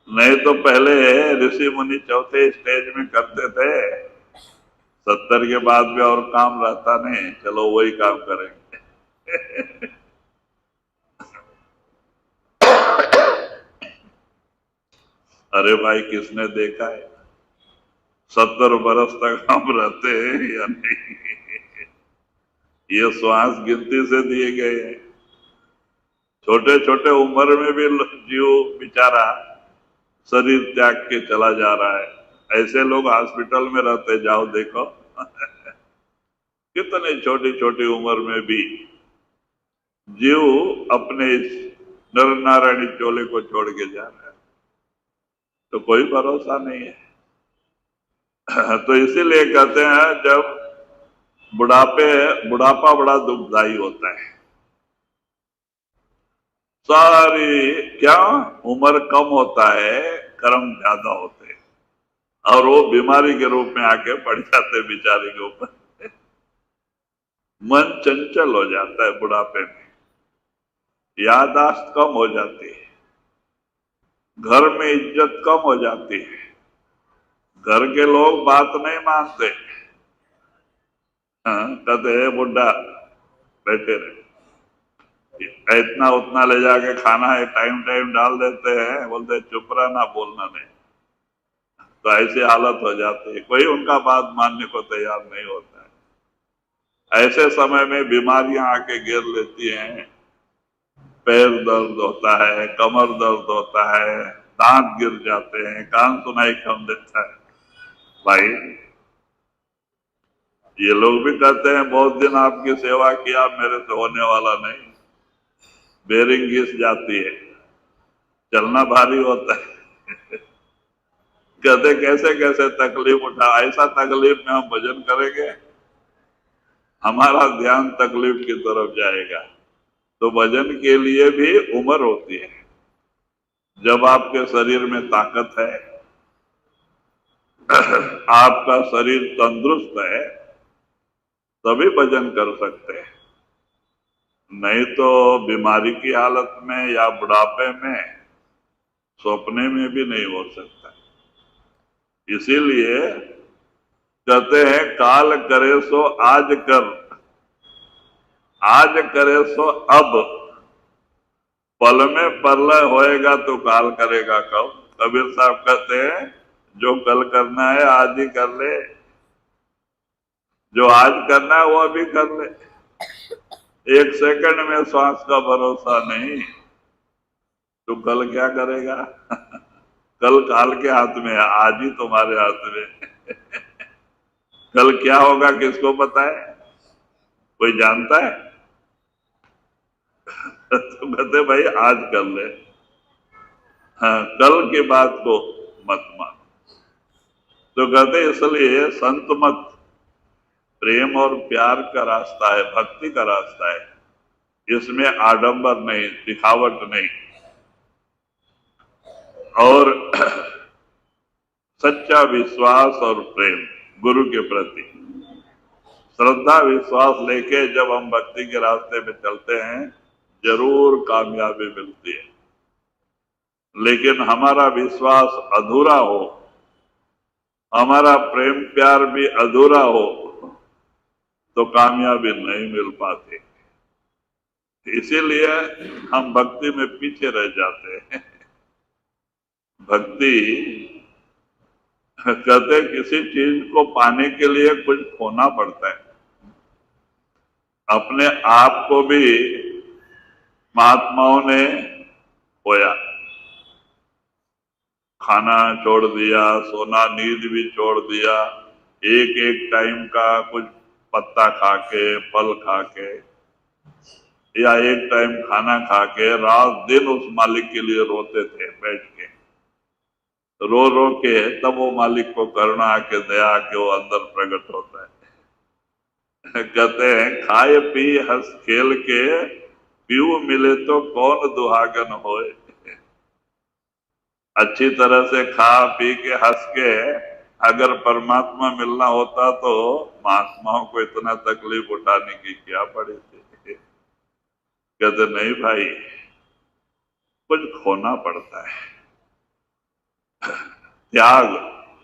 नहीं तो पहले ऋषि मुनि चौथे स्टेज में करते थे, 70 के बाद भी और काम रहता नहीं, चलो वही काम करेंगे। अरे भाई किसने देखा है 70 बरस तक हम रहते हैं या नहीं? ये श्वास गिनती से दिए गए हैं। छोटे छोटे उम्र में भी जीव बेचारा शरीर त्याग के चला जा रहा है। ऐसे लोग हॉस्पिटल में रहते, जाओ देखो कितने छोटी छोटी उम्र में भी जीव अपने इस नर नारायणी चोले को छोड़ के जा रहा है, तो कोई भरोसा नहीं है। तो इसीलिए कहते हैं जब बुढ़ापा बड़ा दुखदाई होता है। सारी क्या उम्र कम होता है, कर्म ज्यादा होते हैं, और वो बीमारी के रूप में आके पड़ जाते बेचारे के ऊपर। मन चंचल हो जाता है बुढ़ापे में, याददाश्त कम हो जाती है, घर में इज्जत कम हो जाती है, घर के लोग बात नहीं मानते। कहते हैं बुढ़ा बैठे रहे, इतना उतना ले जाके खाना है टाइम टाइम डाल देते हैं, बोलते चुप रहना, बोलना नहीं। तो ऐसी हालत हो जाती है, कोई उनका बात मानने को तैयार नहीं होता है। ऐसे समय में बीमारियां आके घेर लेती हैं, पैर दर्द होता है, कमर दर्द होता है, दांत गिर जाते हैं, कान सुनाई कम देता है। भाई ये लोग भी कहते हैं बहुत दिन आपकी सेवा किया, मेरे से होने वाला नहीं, बेरिंग घिस जाती है, चलना भारी होता है। कहते कैसे कैसे तकलीफ उठा, ऐसा तकलीफ में हम भजन करेंगे, हमारा ध्यान तकलीफ की तरफ जाएगा। तो भजन के लिए भी उम्र होती है। जब आपके शरीर में ताकत है, आपका शरीर तंदुरुस्त है, तभी भजन कर सकते हैं, नहीं तो बीमारी की हालत में या बुढ़ापे में सपने में भी नहीं हो सकता। इसीलिए कहते हैं काल करे सो आज कर, आज करे सो अब, पल में प्रलय होएगा तो काल करेगा कब। कबीर साहब कहते हैं जो कल करना है आज ही कर ले, जो आज करना है वो अभी कर ले। एक सेकंड में श्वास का भरोसा नहीं, तो कल क्या करेगा? कल काल के हाथ में है, आज ही तुम्हारे हाथ में। कल क्या होगा किसको पता है? कोई जानता है? तो कहते भाई आज कर ले, हाँ कल की बात को मत मान। तो कहते इसलिए संत मत प्रेम और प्यार का रास्ता है, भक्ति का रास्ता है, इसमें आडंबर नहीं, दिखावट नहीं, और सच्चा विश्वास और प्रेम गुरु के प्रति, श्रद्धा विश्वास लेके जब हम भक्ति के रास्ते पे चलते हैं जरूर कामयाबी मिलती है। लेकिन हमारा विश्वास अधूरा हो हमारा प्रेम प्यार भी अधूरा हो तो कामयाबी नहीं मिल पाती। इसीलिए हम भक्ति में पीछे रह जाते हैं। भक्ति कहते किसी चीज को पाने के लिए कुछ खोना पड़ता है। अपने आप को भी महात्माओं ने खोया, खाना छोड़ दिया, सोना नींद भी छोड़ दिया, एक एक टाइम का कुछ पत्ता खा के, फल खा के या एक टाइम खाना खा के रात दिन उस मालिक के लिए रोते थे बैठ के, रो रो के तब वो मालिक को करुणा आके दया के वो अंदर प्रकट होता है। कहते हैं खाए पी हंस खेल के पीऊ मिले तो कौन दुहागन होए। अच्छी तरह से खा पी के हंस के अगर परमात्मा मिलना होता तो महात्माओं को इतना तकलीफ उठाने की क्या पड़ी थी। कहते नहीं भाई, कुछ खोना पड़ता है, त्याग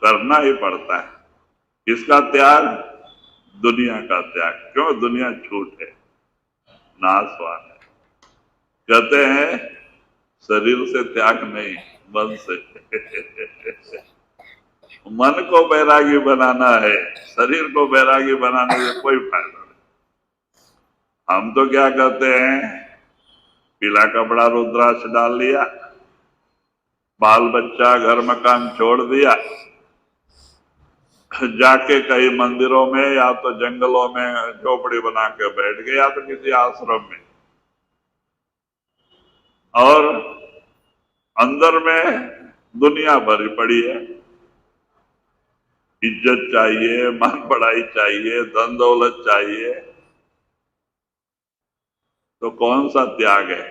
करना ही पड़ता है। किसका त्याग? दुनिया का त्याग। क्यों? दुनिया झूठ है, नाशवान है। कहते हैं शरीर से त्याग नहीं, मन से। मन को बैरागी बनाना है, शरीर को बैरागी बनाने से कोई फायदा नहीं। हम तो क्या कहते हैं, पीला कपड़ा रुद्राक्ष डाल लिया, बाल बच्चा घर मकान छोड़ दिया, जाके कई मंदिरों में या तो जंगलों में झोपड़ी बना के बैठ गए या तो किसी आश्रम में, और अंदर में दुनिया भरी पड़ी है। इज्जत चाहिए, मान बढ़ाई चाहिए, धन दौलत चाहिए, तो कौन सा त्याग है?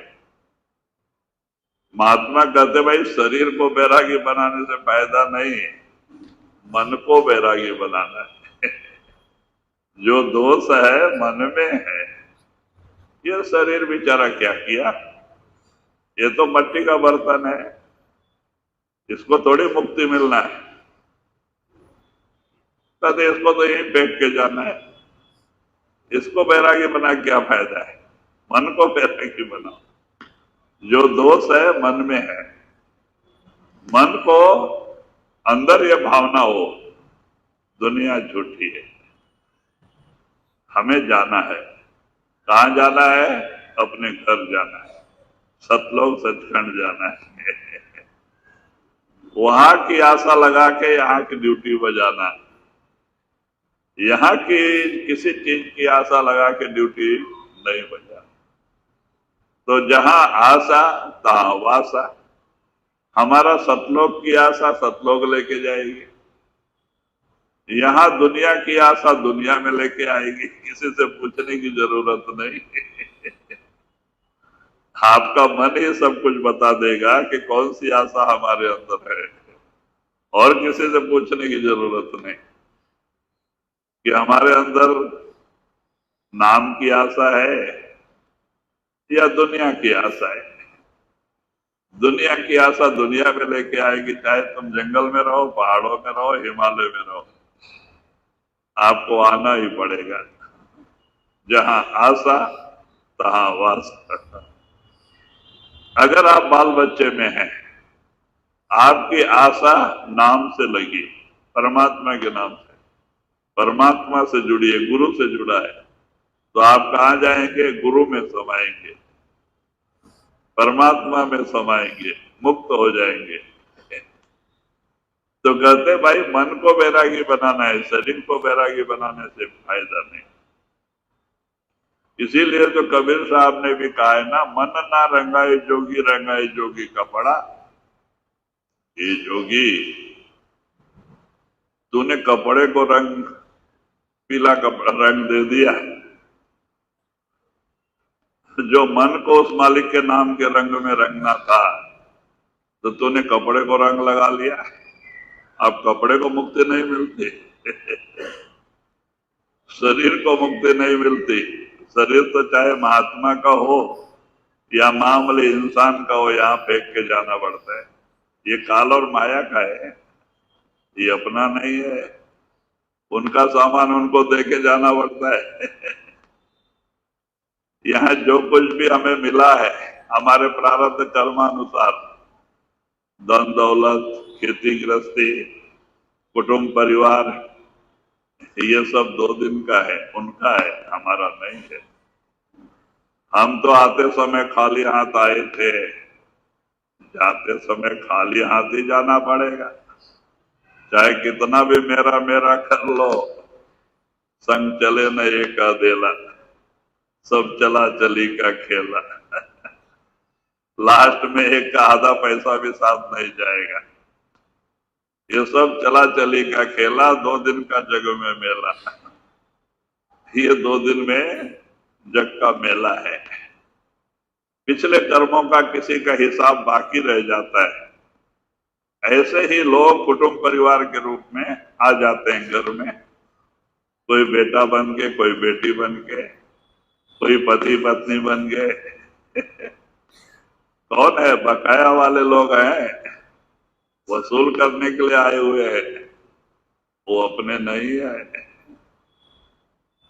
महात्मा कहते भाई शरीर को बैरागी बनाने से फायदा नहीं, मन को बैरागी बनाना है। जो दोष है मन में है, ये शरीर बेचारा क्या किया, ये तो मट्टी का बर्तन है, इसको थोड़ी मुक्ति मिलना है। कहते इसको तो यहीं फेंक के जाना है, इसको बैरागी बना क्या फायदा है? मन को बैरागी बनाओ। जो दोष है मन में है, मन को अंदर ये भावना हो दुनिया झूठी है, हमें जाना है। कहाँ जाना है? अपने घर जाना है, सतलोक सचखंड जाना है। वहां की आशा लगा के यहाँ की ड्यूटी बजाना, यहाँ की किसी चीज की आशा लगा के ड्यूटी नहीं बजा। तो जहां आशा तहां वासा। हमारा सतलोक की आशा सतलोक लेके जाएगी, यहाँ दुनिया की आशा दुनिया में लेके आएगी, किसी से पूछने की जरूरत नहीं। आपका मन ही सब कुछ बता देगा कि कौन सी आशा हमारे अंदर है, और किसी से पूछने की जरूरत नहीं कि हमारे अंदर नाम की आशा है या दुनिया की आशा है। दुनिया की आशा दुनिया में लेके आएगी, चाहे तुम जंगल में रहो, पहाड़ों में रहो, हिमालय में रहो, आपको आना ही पड़ेगा। जहां आशा तहां वासा। अगर आप बाल बच्चे में हैं, आपकी आशा नाम से लगी, परमात्मा के नाम से, परमात्मा से जुड़ी है, गुरु से जुड़ा है, तो आप कहां जाएंगे? गुरु में समाएंगे, परमात्मा में समाएंगे, मुक्त हो जाएंगे। तो कहते भाई मन को बैरागी बनाना है, शरीर को बैरागी बनाने से फायदा नहीं। इसीलिए तो कबीर साहब ने भी कहा है ना, मन ना रंगाए जोगी, रंगाए जोगी कपड़ा। ये जोगी, तूने कपड़े को रंग, पीला कपड़ा रंग दे दिया, जो मन को उस मालिक के नाम के रंग में रंगना था, तो तूने कपड़े को रंग लगा लिया। अब कपड़े को मुक्ति नहीं मिलती, शरीर को मुक्ति नहीं मिलती। शरीर तो चाहे महात्मा का हो या मामूली इंसान का हो, यहाँ फेंक के जाना पड़ता है। ये काल और माया का है, ये अपना नहीं है, उनका सामान उनको देके जाना पड़ता है। यहाँ जो कुछ भी हमें मिला है हमारे प्रारब्ध कर्मानुसार, धन दौलत, खेती गृहस्थी, कुटुंब परिवार, ये सब 2 दिन का है, उनका है, हमारा नहीं है। हम तो आते समय खाली हाथ आए थे, जाते समय खाली हाथ ही जाना पड़ेगा। चाहे कितना भी मेरा मेरा कर लो, संग चले न एक अदेला, सब चला चली का खेला। लास्ट में एक का आधा पैसा भी साथ नहीं जाएगा। ये सब चला चली का खेला, 2 दिन का जग में मेला। ये 2 दिन में जग का मेला है। पिछले कर्मों का किसी का हिसाब बाकी रह जाता है। ऐसे ही लोग कुटुंब परिवार के रूप में आ जाते हैं घर में, कोई बेटा बन के, कोई बेटी बन के, कोई पति पत्नी बन गए। कौन है? बकाया वाले लोग हैं, वसूल करने के लिए आए हुए हैं, वो अपने नहीं है।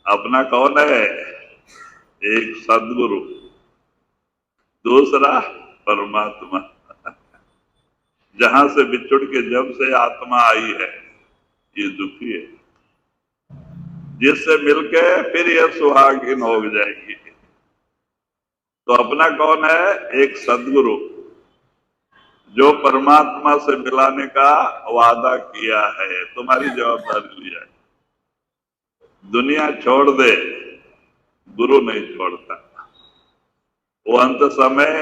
अपना कौन है? एक सद्गुरु, दूसरा परमात्मा। जहां से बिछुड़ के जब से आत्मा आई है ये दुखी है, जिससे मिलके फिर ये सुहागिन हो जाएगी। तो अपना कौन है? एक सद्गुरु जो परमात्मा से मिलाने का वादा किया है, तुम्हारी जवाबदारी लिया है। दुनिया छोड़ दे, गुरु नहीं छोड़ता। वो अंत समय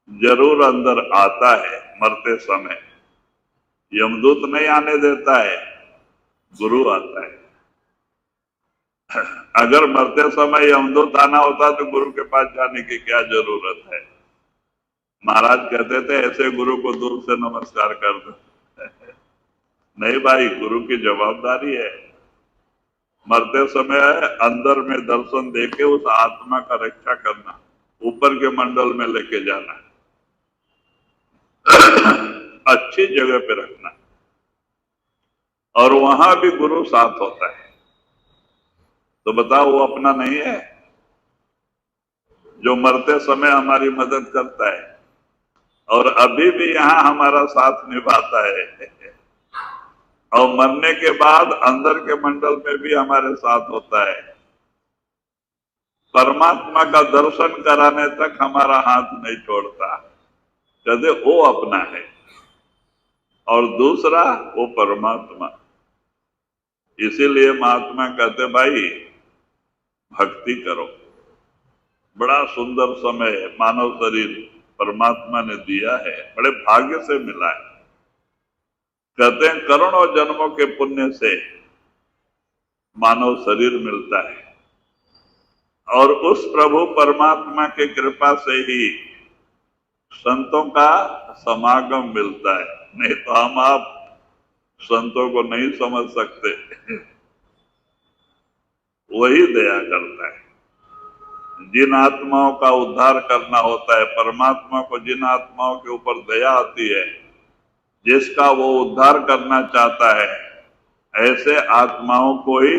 जरूर अंदर आता है, मरते समय यमदूत नहीं आने देता है, गुरु आता है। अगर मरते समय यमदूत आना होता तो गुरु के पास जाने की क्या जरूरत है? महाराज कहते थे ऐसे गुरु को दूर से नमस्कार कर दो। नहीं भाई, गुरु की जवाबदारी है मरते समय अंदर में दर्शन देके उस आत्मा का रक्षा करना, ऊपर के मंडल में लेके जाना, अच्छी जगह पे रखना, और वहां भी गुरु साथ होता है। तो बताओ वो अपना नहीं है जो मरते समय हमारी मदद करता है और अभी भी यहाँ हमारा साथ निभाता है, और मरने के बाद अंदर के मंडल में भी हमारे साथ होता है। परमात्मा का दर्शन कराने तक हमारा हाथ नहीं छोड़ता, कहते वो अपना है। और दूसरा वो परमात्मा। इसीलिए महात्मा कहते भाई भक्ति करो। बड़ा सुंदर समय मानव शरीर परमात्मा ने दिया है, बड़े भाग्य से मिला है। कहते हैं करोड़ों जन्मों के पुण्य से मानव शरीर मिलता है, और उस प्रभु परमात्मा की कृपा से ही संतों का समागम मिलता है। नहीं तो हम आप संतों को नहीं समझ सकते। वही दया करता है। जिन आत्माओं का उद्धार करना होता है, परमात्मा को जिन आत्माओं के ऊपर दया आती है, जिसका वो उद्धार करना चाहता है, ऐसे आत्माओं को ही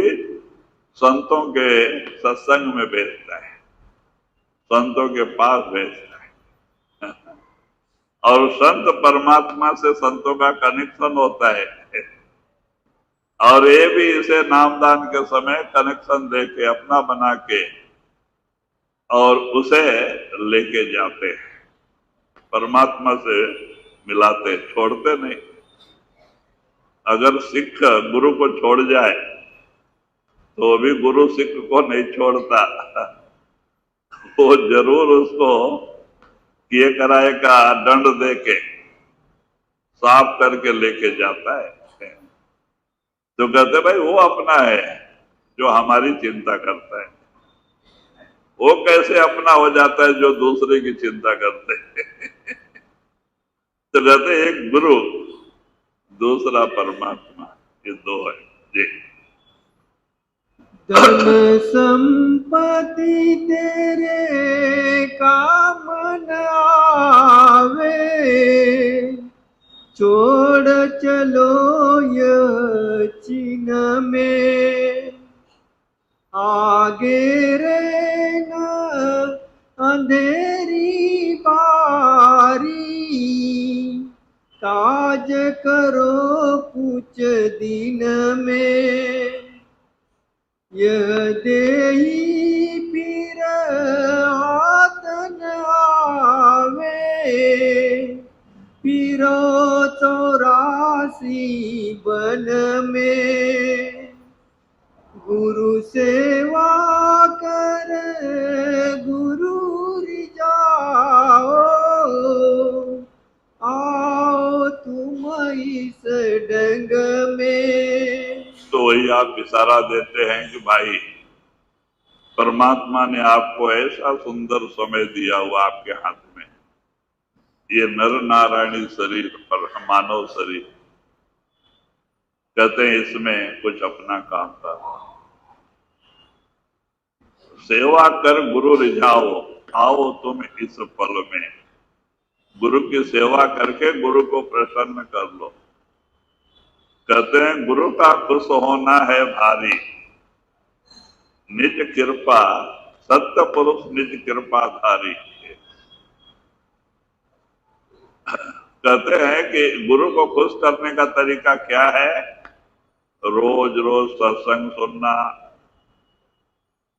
संतों के सत्संग में भेजता है, संतों के पास भेजता है। और संत परमात्मा से संतों का कनेक्शन होता है, और ये भी इसे नामदान के समय कनेक्शन देके अपना बना के और उसे लेके जाते हैं, परमात्मा से मिलाते, छोड़ते नहीं। अगर सिख गुरु को छोड़ जाए तो भी गुरु सिख को नहीं छोड़ता, वो जरूर उसको किए कराए का दंड देके साफ करके लेके जाता है। तो कहते भाई वो अपना है जो हमारी चिंता करता है। वो कैसे अपना हो जाता है जो दूसरे की चिंता करते हैं? तो कहते एक गुरु, दूसरा परमात्मा, ये दो है जी। धन संपत्ति तेरे काम न आवे, छोड़ चलो लागे रे न अंधेरी बारी, काज करो कुछ दिन में, यह देही पीर आतन आवे, पीरो 84 बन में, गुरु सेवा कर गुरु रिझाओ, आओ तुम इस ढंग में। तो वही आप इशारा देते हैं कि भाई परमात्मा ने आपको ऐसा सुंदर समय दिया हुआ आपके हाथ में, ये नर नारायणी शरीर पर मानव शरीर, कहते हैं इसमें कुछ अपना काम करो, सेवा कर गुरु रिझाओ, आओ तुम इस पल में। गुरु की सेवा करके गुरु को प्रसन्न कर लो। कहते हैं गुरु का खुश होना है भारी, निज कृपा सत्य पुरुष निज कृपा धारी। कहते हैं कि गुरु को खुश करने का तरीका क्या है? रोज रोज सत्संग सुनना,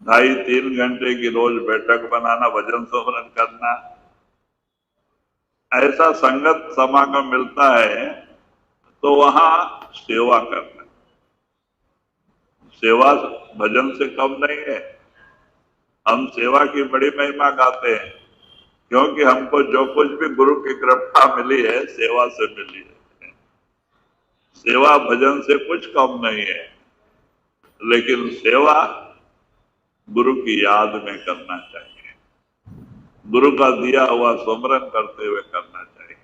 2.5-3 घंटे की रोज बैठक बनाना, भजन सुमरन करना। ऐसा संगत समागम मिलता है तो वहां सेवा करना। सेवा भजन से कम नहीं है। हम सेवा की बड़ी महिमा गाते हैं क्योंकि हमको जो कुछ भी गुरु की कृपा मिली है सेवा से मिली है। सेवा भजन से कुछ कम नहीं है, लेकिन सेवा गुरु की याद में करना चाहिए, गुरु का दिया हुआ सुमरन करते हुए करना चाहिए।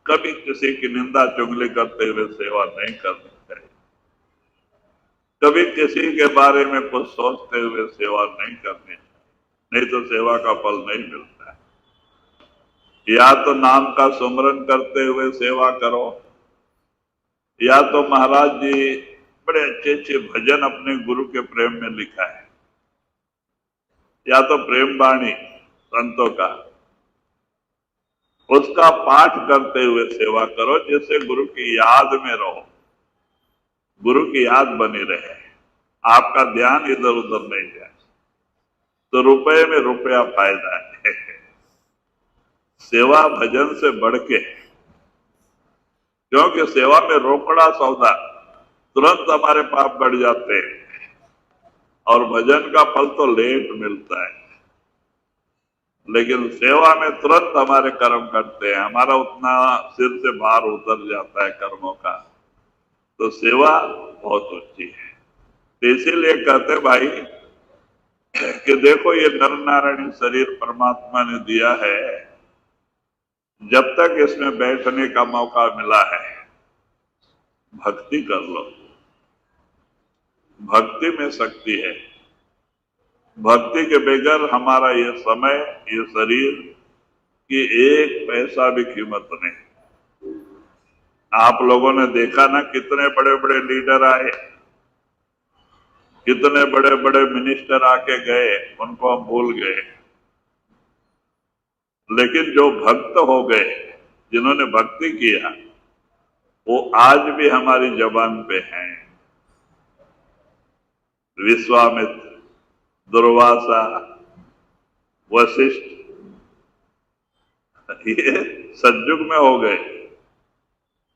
कभी किसी की निंदा चुगली करते हुए सेवा नहीं करनी चाहिए, कभी किसी के बारे में कुछ सोचते हुए सेवा नहीं करनी चाहिए, नहीं तो सेवा का फल नहीं मिलता है। या तो नाम का सुमरन करते हुए सेवा करो, या तो महाराज जी बड़े अच्छे अच्छे भजन अपने गुरु के प्रेम में लिखा है, या तो प्रेम वाणी संतों का, उसका पाठ करते हुए सेवा करो, जिससे गुरु की याद में रहो, गुरु की याद बनी रहे, आपका ध्यान इधर उधर नहीं जाए। तो रुपए में रुपया फायदा है। सेवा भजन से बढ़ के, क्योंकि सेवा में रोकड़ा सौदा, तुरंत हमारे पाप बढ़ जाते हैं और भजन का फल तो लेट मिलता है, लेकिन सेवा में तुरंत हमारे कर्म करते हैं, हमारा उतना सिर से भार उतर जाता है कर्मों का। तो सेवा बहुत ऊंची है। तो इसीलिए कहते भाई कि देखो ये नर नारायणी शरीर परमात्मा ने दिया है, जब तक इसमें बैठने का मौका मिला है भक्ति कर लो। भक्ति में शक्ति है। भक्ति के बगैर हमारा ये समय, ये शरीर की एक पैसा भी कीमत नहीं। आप लोगों ने देखा ना, कितने बड़े बड़े लीडर आए, कितने बड़े बड़े मिनिस्टर आके गए, उनको हम भूल गए। लेकिन जो भक्त हो गए, जिन्होंने भक्ति किया, वो आज भी हमारी जबान पे हैं। विश्वामित्र, दुर्वासा, वशिष्ठ, ये सतयुग में हो गए।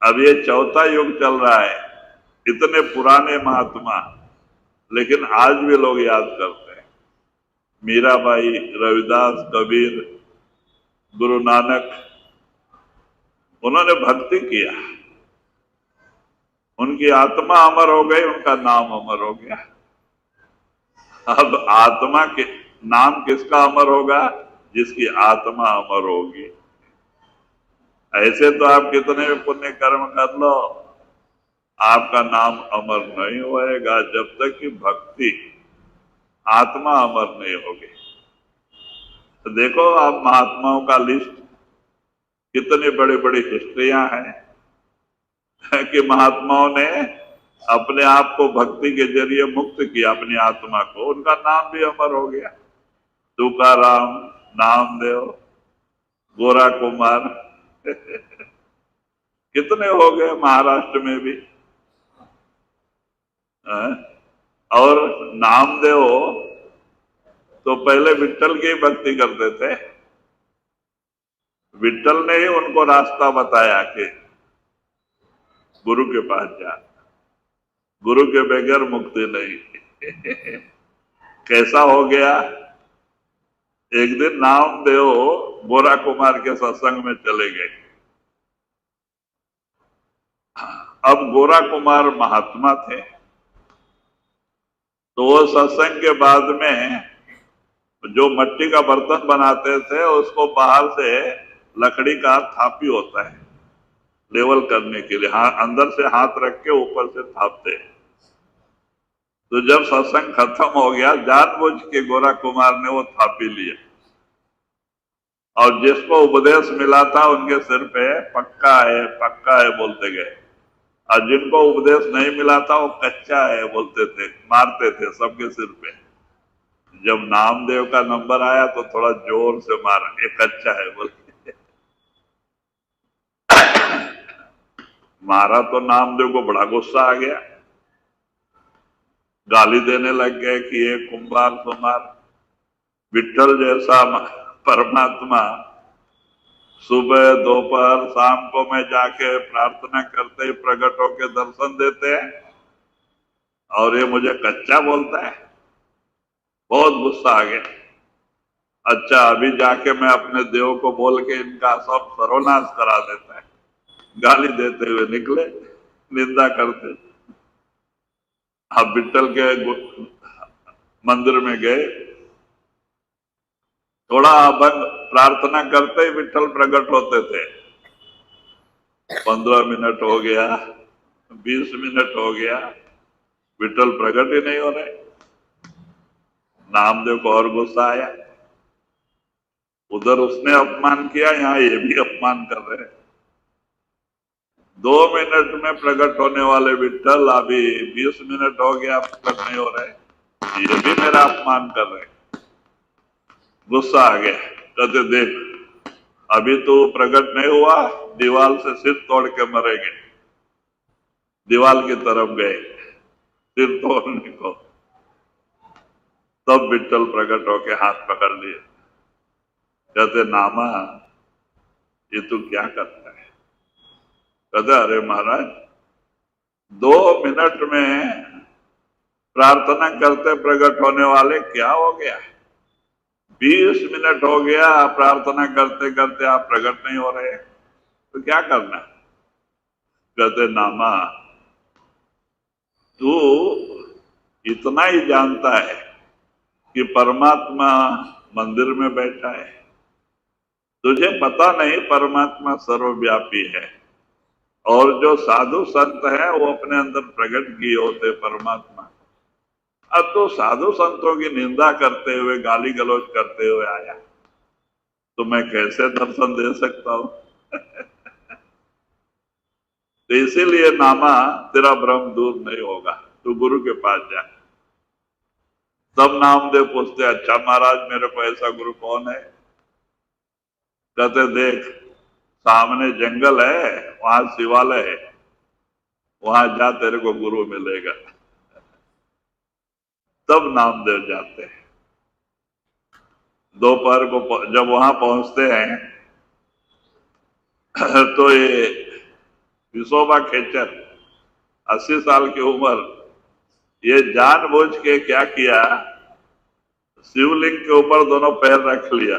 अब ये चौथा युग चल रहा है। इतने पुराने महात्मा, लेकिन आज भी लोग याद करते हैं। मीराबाई, रविदास, कबीर, गुरु नानक, उन्होंने भक्ति किया, उनकी आत्मा अमर हो गई, उनका नाम अमर हो गया। अब आत्मा के नाम किसका अमर होगा? जिसकी आत्मा अमर होगी। ऐसे तो आप कितने भी पुण्य कर्म कर लो, आपका नाम अमर नहीं होएगा जब तक कि भक्ति, आत्मा अमर नहीं होगी। तो देखो आप महात्माओं का लिस्ट, कितनी बड़ी बड़ी हिस्ट्रियां हैं कि महात्माओं ने अपने आप को भक्ति के जरिए मुक्त किया, अपनी आत्मा को, उनका नाम भी अमर हो गया। तुकाराम, नामदेव, गोरा कुमार कितने हो गए महाराष्ट्र में भी। और नामदेव तो पहले विट्ठल की भक्ति करते थे। विट्ठल ने ही उनको रास्ता बताया कि गुरु के पास जा, गुरु के बगैर मुक्ति नहीं। कैसा हो गया, एक दिन नामदेव गोरा कुमार के सत्संग में चले गए। अब गोरा कुमार महात्मा थे, तो वो सत्संग के बाद में जो मट्टी का बर्तन बनाते थे उसको बाहर से लकड़ी का थापी होता है लेवल करने के लिए, अंदर से हाथ रख के ऊपर से थापते। तो जब सत्संग खत्म हो गया, जानबूझ के गोरा कुमार ने वो थापी लिया और जिसको उपदेश मिला था उनके सिर पे पक्का है बोलते गए, और जिनको उपदेश नहीं मिला था वो कच्चा है बोलते थे, मारते थे सबके सिर पे। जब नामदेव का नंबर आया तो थोड़ा जोर से मारा, ये कच्चा है बोलते। मारा तो नामदेव को बड़ा गुस्सा आ गया, गाली देने लग गए कि ये कुंभार सुमार। विट्ठल जैसा परमात्मा सुबह दोपहर शाम को मैं जाके प्रार्थना करते ही प्रकट होके दर्शन देते हैं और ये मुझे कच्चा बोलता है। बहुत गुस्सा आ गया। अच्छा, अभी जाके मैं अपने देव को बोल के इनका सब सर्वनाश करा देता है। गाली देते हुए निकले, निंदा करते। अब विट्ठल के मंदिर में गए, थोड़ा अभंग प्रार्थना करते ही विट्ठल प्रकट होते थे। 15 मिनट हो गया, 20 मिनट हो गया, विट्ठल प्रकट ही नहीं हो रहे। नामदेव को और गुस्सा आया, उधर उसने अपमान किया, यहाँ ये भी अपमान कर रहे हैं। 2 मिनट में प्रकट होने वाले विट्ठल अभी 20 मिनट हो गया प्रकट नहीं हो रहे, ये भी मेरा अपमान कर रहे। गुस्सा आ गया, कहते देख अभी तो प्रकट नहीं हुआ, दीवार से सिर तोड़ के मरेंगे। दीवार की तरफ गए सिर तोड़ने को, तब विट्ठल प्रकट होके हाथ पकड़ लिए। कहते नामा ये तू क्या करता है? कहते अरे महाराज 2 मिनट में प्रार्थना करते प्रकट होने वाले क्या हो गया? 20 मिनट हो गया प्रार्थना करते करते आप प्रकट नहीं हो रहे, तो क्या करना? कहते नामा तू इतना ही जानता है कि परमात्मा मंदिर में बैठा है, तुझे पता नहीं परमात्मा सर्वव्यापी है, और जो साधु संत है वो अपने अंदर प्रकट किए होते परमात्मा। अब तो साधु संतों की निंदा करते हुए, गाली गलौज करते हुए आया, तो मैं कैसे दर्शन दे सकता हूं? तो इसीलिए नामा तेरा भ्रम दूर नहीं होगा, तू गुरु के पास जा। तब नामदेव पूछते अच्छा महाराज मेरे को ऐसा गुरु कौन है? कहते देख सामने जंगल है, वहां शिवालय है, वहां जा तेरे को गुरु मिलेगा। तब नामदेव जाते हैं। दोपहर को जब वहां पहुंचते हैं तो ये विशोबा खेचर 80 साल की उम्र, ये जानबूझ के क्या किया, शिवलिंग के ऊपर दोनों पैर रख लिया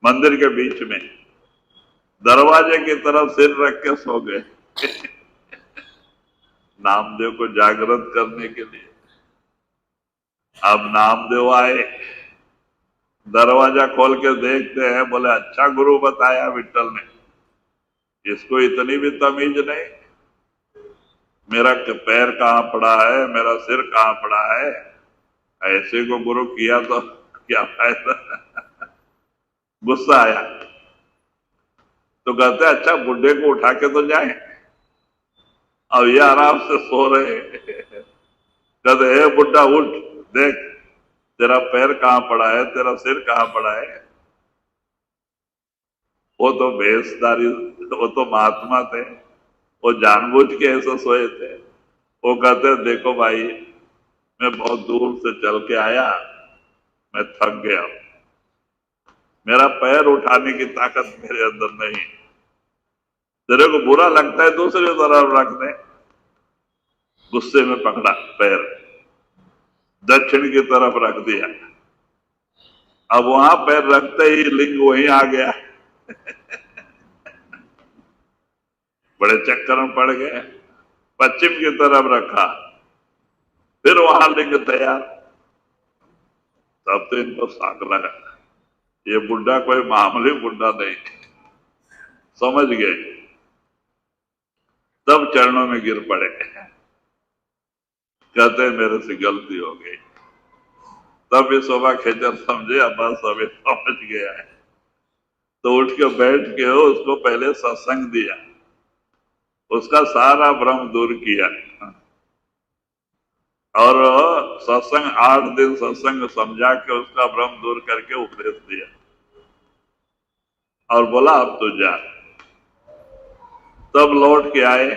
मंदिर के बीच में, दरवाजे की तरफ सिर रख के सो गए नामदेव को जागृत करने के लिए। अब नामदेव आए, दरवाजा खोल के देखते हैं, बोले अच्छा गुरु बताया विट्ठल ने, इसको इतनी भी तमीज नहीं, मेरा पैर कहाँ पड़ा है, मेरा सिर कहाँ पड़ा है, ऐसे को गुरु किया तो क्या फायदा? गुस्सा आया तो कहते अच्छा बुढ़े को उठा के तो जाए। अब ये आराम से सो रहे। कहते हे बुड्ढा उठ, देख तेरा पैर कहाँ पड़ा है, तेरा सिर कहाँ पड़ा है। वो तो भेषधारी, वो तो महात्मा थे, वो जानबूझ के ऐसे सोए थे। वो कहते देखो भाई, मैं बहुत दूर से चल के आया, मैं थक गया, मेरा पैर उठाने की ताकत मेरे अंदर नहीं। तेरे को बुरा लगता है दूसरी तरफ रख दे। गुस्से में पकड़ा पैर, दक्षिण की तरफ रख दिया। अब वहां पैर रखते ही लिंग वहीं आ गया। बड़े चक्कर में पड़ गए। पश्चिम की तरफ रखा, फिर वहां लिंग तैयार। तब तो इनको साक लगा, ये बुढ़ा कोई मामूली बुढ़ा नहीं, समझ गए। तब चरणों में गिर पड़े, कहते मेरे से गलती हो गई। तब ये शोभा खेचर समझे, अब बस अभी समझ गया है। तो उठ के बैठ के उसको पहले सत्संग दिया, उसका सारा भ्रम दूर किया। और सत्संग 8 दिन सत्संग समझा के उसका भ्रम दूर करके उपदेश दिया और बोला अब तो जा। तब लौट के आए,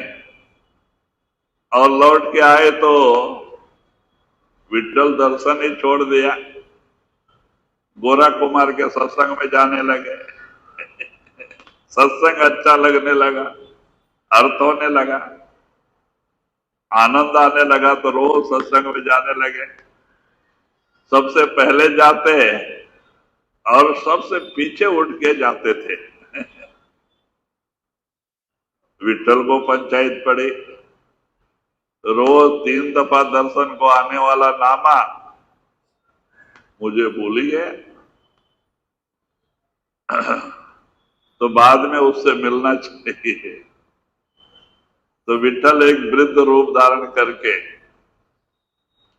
और लौट के आए तो विट्ठल दर्शन ही छोड़ दिया, गोरा कुमार के सत्संग में जाने लगे। सत्संग अच्छा लगने लगा, अर्थ होने लगा, आनंद आने लगा, तो रोज सत्संग में जाने लगे। सबसे पहले जाते और सबसे पीछे उठ के जाते थे। विट्ठल को पंचायत पड़ी, रोज 3 दफा दर्शन को आने वाला नामा मुझे भूल ही गया। तो बाद में उससे मिलना चाहिए। तो विट्ठल एक वृद्ध रूप धारण करके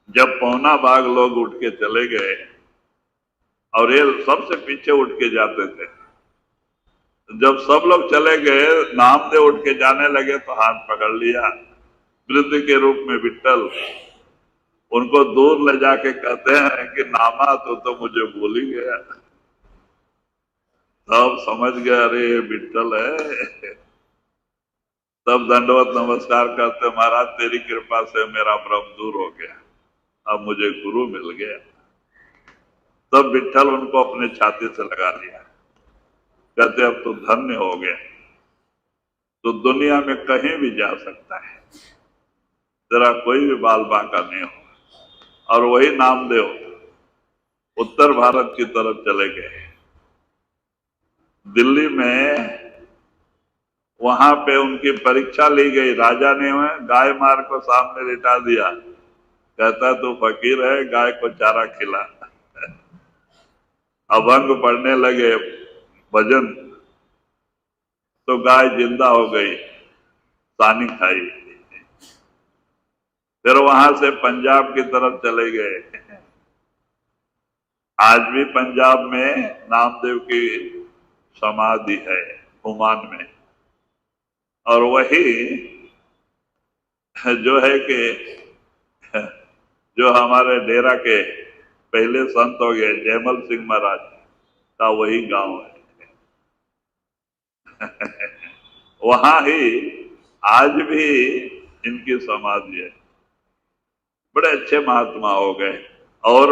जब पौना भाग लोग उठ के चले गए और ये सबसे पीछे उठ के जाते थे, जब सब लोग चले गए, नामदेव उठ के जाने लगे तो हाथ पकड़ लिया वृद्ध के रूप में विट्ठल। उनको दूर ले जाके कहते हैं कि नामा तो मुझे भूल ही गया। तब समझ गया अरे विट्ठल है। तब दंडवत नमस्कार करते, महाराज तेरी कृपा से मेरा भ्रम दूर हो गया, अब मुझे गुरु मिल गया। तब विट्ठल उनको अपने छाती से लगा लिया, कहते अब तो धन्य हो गया, तो दुनिया में कहीं भी जा सकता है, तेरा कोई भी बाल बांका नहीं हो। और वही नामदेव उत्तर भारत की तरफ चले गए। दिल्ली में वहां पे उनकी परीक्षा ली गई, राजा ने गाय मार को सामने लिटा दिया, कहता तू फकीर है, गाय को चारा खिला। अभंग पढ़ने लगे भजन, तो गाय जिंदा हो गई, सानी खाई। फिर वहां से पंजाब की तरफ चले गए। आज भी पंजाब में नामदेव की समाधि है ओमान में, और वही जो है कि जो हमारे डेरा के पहले संत हो गए जयमल सिंह महाराज का वही गांव है। वहां ही आज भी इनकी समाधि है। बड़े अच्छे महात्मा हो गए, और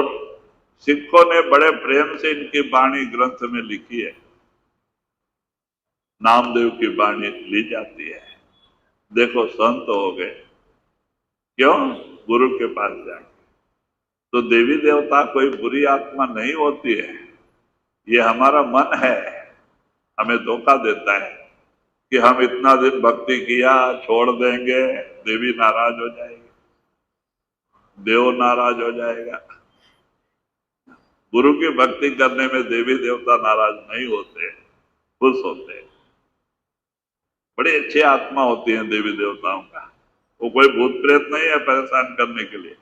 सिखों ने बड़े प्रेम से इनकी वाणी ग्रंथ में लिखी है। नामदेव की वाणी ली जाती है। देखो संत हो गए, क्यों? गुरु के पास जाके। तो देवी देवता कोई बुरी आत्मा नहीं होती है, ये हमारा मन है हमें धोखा देता है कि हम इतना दिन भक्ति किया, छोड़ देंगे, देवी नाराज हो जाएगी, देव नाराज हो जाएगा। गुरु की भक्ति करने में देवी देवता नाराज नहीं होते, खुश होते हैं। बड़ी अच्छी आत्मा होती है देवी देवताओं का, वो कोई भूत प्रेत नहीं है परेशान करने के लिए,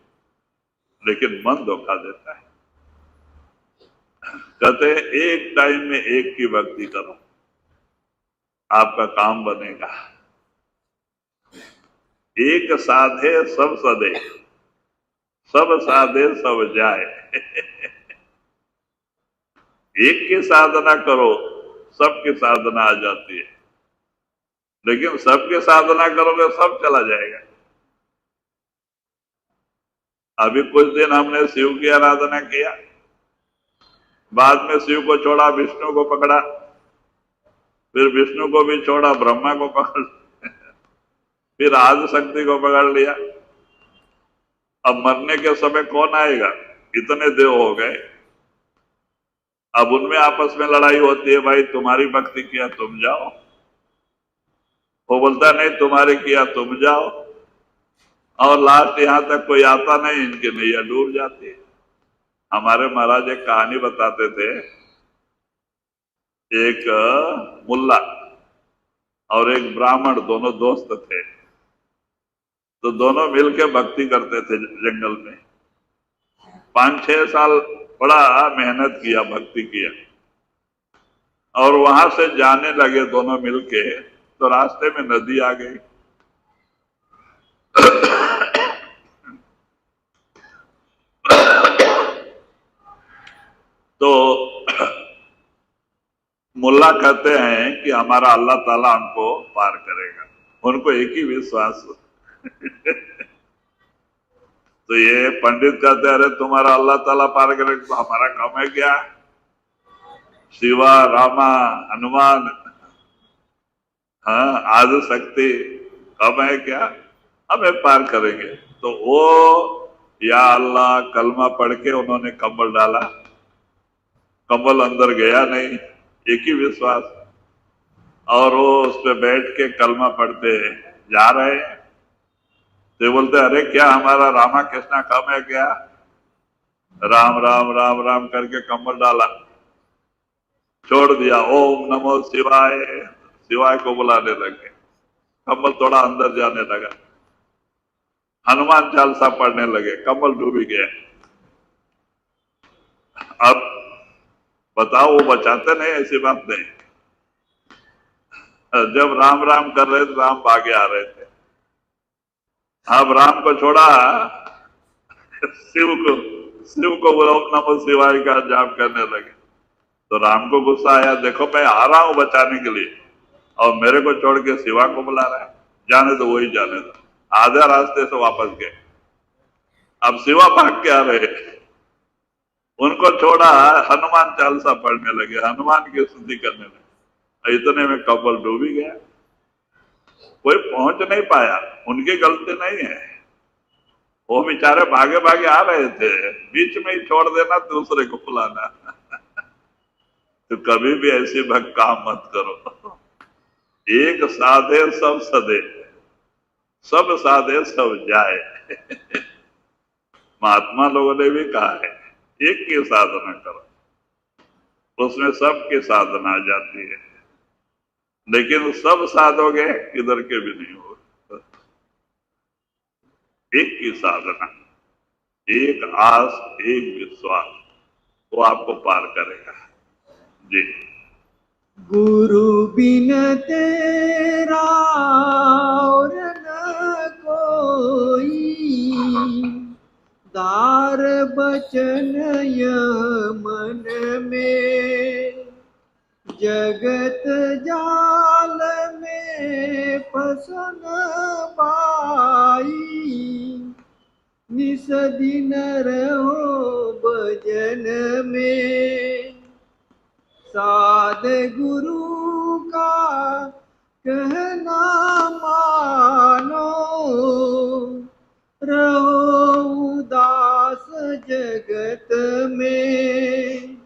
लेकिन मन धोखा देता है। कहते हैं एक टाइम में एक की भक्ति करो, आपका काम बनेगा। एक साधे सब सदे, सब साधे सब जाए। एक की साधना करो, सबकी साधना आ जाती है, लेकिन सबकी साधना करोगे सब चला जाएगा। अभी कुछ दिन हमने शिव की आराधना किया, बाद में शिव को छोड़ा, विष्णु को पकड़ा, फिर विष्णु को भी छोड़ा, ब्रह्मा को पकड़, फिर आदि शक्ति को पकड़ लिया। अब मरने के समय कौन आएगा? इतने देव हो गए। अब उनमें आपस में लड़ाई होती है, भाई तुम्हारी भक्ति किया तुम जाओ, वो बोलता नहीं तुम्हारे किया तुम जाओ, और लास्ट यहां तक कोई आता नहीं, इनकी नैया डूब जाती है। हमारे महाराज एक कहानी बताते थे, एक मुल्ला और एक ब्राह्मण दोनों दोस्त थे, तो दोनों मिलके भक्ति करते थे जंगल में। 5-6 साल बड़ा मेहनत किया, भक्ति किया, और वहां से जाने लगे दोनों मिलके, तो रास्ते में नदी आ गई। तो मुल्ला कहते हैं कि हमारा अल्लाह ताला हमको पार करेगा, उनको एक ही विश्वास। तो ये पंडित कहते हैं, अरे तुम्हारा अल्लाह ताला पार करेगा तो हमारा काम है क्या? शिवा, रामा, हनुमान, हाँ, आदि शक्ति, कम है क्या? हमें पार करेंगे। तो वो या अल्लाह कलमा पढ़ के उन्होंने कंबल डाला, कंबल अंदर गया नहीं, एक ही विश्वास, और वो उस पे बैठ के कलमा पढ़ते जा रहे हैं। तो बोलते अरे क्या हमारा रामा कृष्णा कम है क्या? राम राम राम राम करके कंबल डाला, छोड़ दिया, ओम नमो शिवाय, शिवाय को बुलाने लगे, कंबल थोड़ा अंदर जाने लगा, हनुमान चालीसा पढ़ने लगे, कंबल डूबी गया। अब बताओ वो बचाते नहीं? ऐसी बात नहीं। जब राम राम कर रहे थे, राम भागे आ रहे थे। अब राम को छोड़ा, शिव को बोला ओम नमो शिवाय का जाप करने लगे। तो राम को गुस्सा आया, देखो मैं आ रहा हूं बचाने के लिए और मेरे को छोड़ के शिवा को बुला रहा है, जाने दो, वही जाने दो। आधे रास्ते से वापस गए। अब शिवा भाग के आ रहे, उनको छोड़ा, हनुमान चालीसा पढ़ने लगे, हनुमान की स्तुति करने लगे। इतने में कंबल डूब ही गया, कोई पहुंच नहीं पाया। उनकी गलती नहीं है, वो बेचारे भागे भागे आ रहे थे, बीच में ही छोड़ देना, दूसरे को बुलाना। तो कभी भी ऐसी भक्त काम मत करो। एक साधे सब सदे, सब साधे सब जाए। महात्मा लोगों ने भी कहा है, एक की साधना करो, उसमें सबकी साधना आ जाती है। लेकिन सब साधोगे किधर के भी नहीं हो। एक की साधना, एक आस, एक विश्वास, वो आपको पार करेगा। जी। गुरु बिन तेरा और न कोई, दार बचन यह मन में, जगत जाल में फसन पाई, निस दिन रहो भजन में। साध गुरु का कहना मानो, रहो उदास जगत में,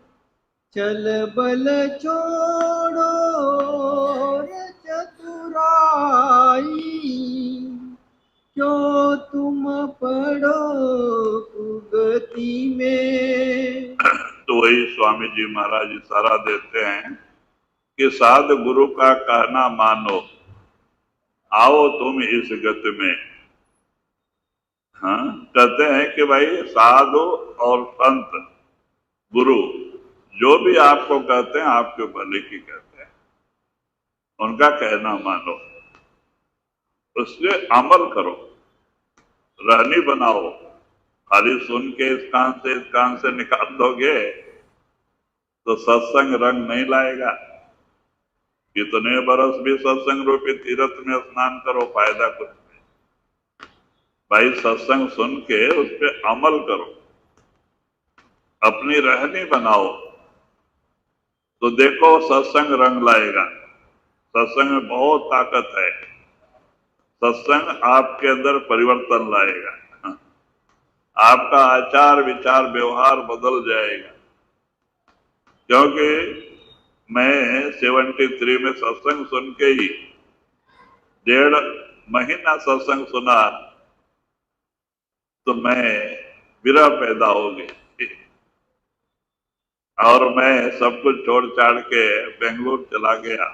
चल बल छोड़ो चतुराई, क्यों तुम पढ़ो कुगति में। तो वही स्वामी जी महाराज इशारा देते हैं कि साध गुरु का कहना मानो, आओ तुम इस गति में। हाँ, कहते हैं कि भाई साधु और संत गुरु जो भी आपको कहते हैं, आपके भले की कहते हैं, उनका कहना मानो। उसके अमल करो, रहनी बनाओ। खाली सुन के इस कान से निकाल दोगे तो सत्संग रंग नहीं लाएगा। कितने बरस भी सत्संग रूपी तीर्थ में स्नान करो, फायदा कुछ नहीं। भाई सत्संग सुन के उस पर अमल करो, अपनी रहनी बनाओ, तो देखो सत्संग रंग लाएगा। सत्संग में बहुत ताकत है। सत्संग आपके अंदर परिवर्तन लाएगा, आपका आचार विचार व्यवहार बदल जाएगा। क्योंकि मैं 73 में सत्संग सुन के ही 1.5 महीना सत्संग सुना तो मैं विरह पैदा हो गई और मैं सब कुछ छोड़ छाड़ के बेंगलुरु चला गया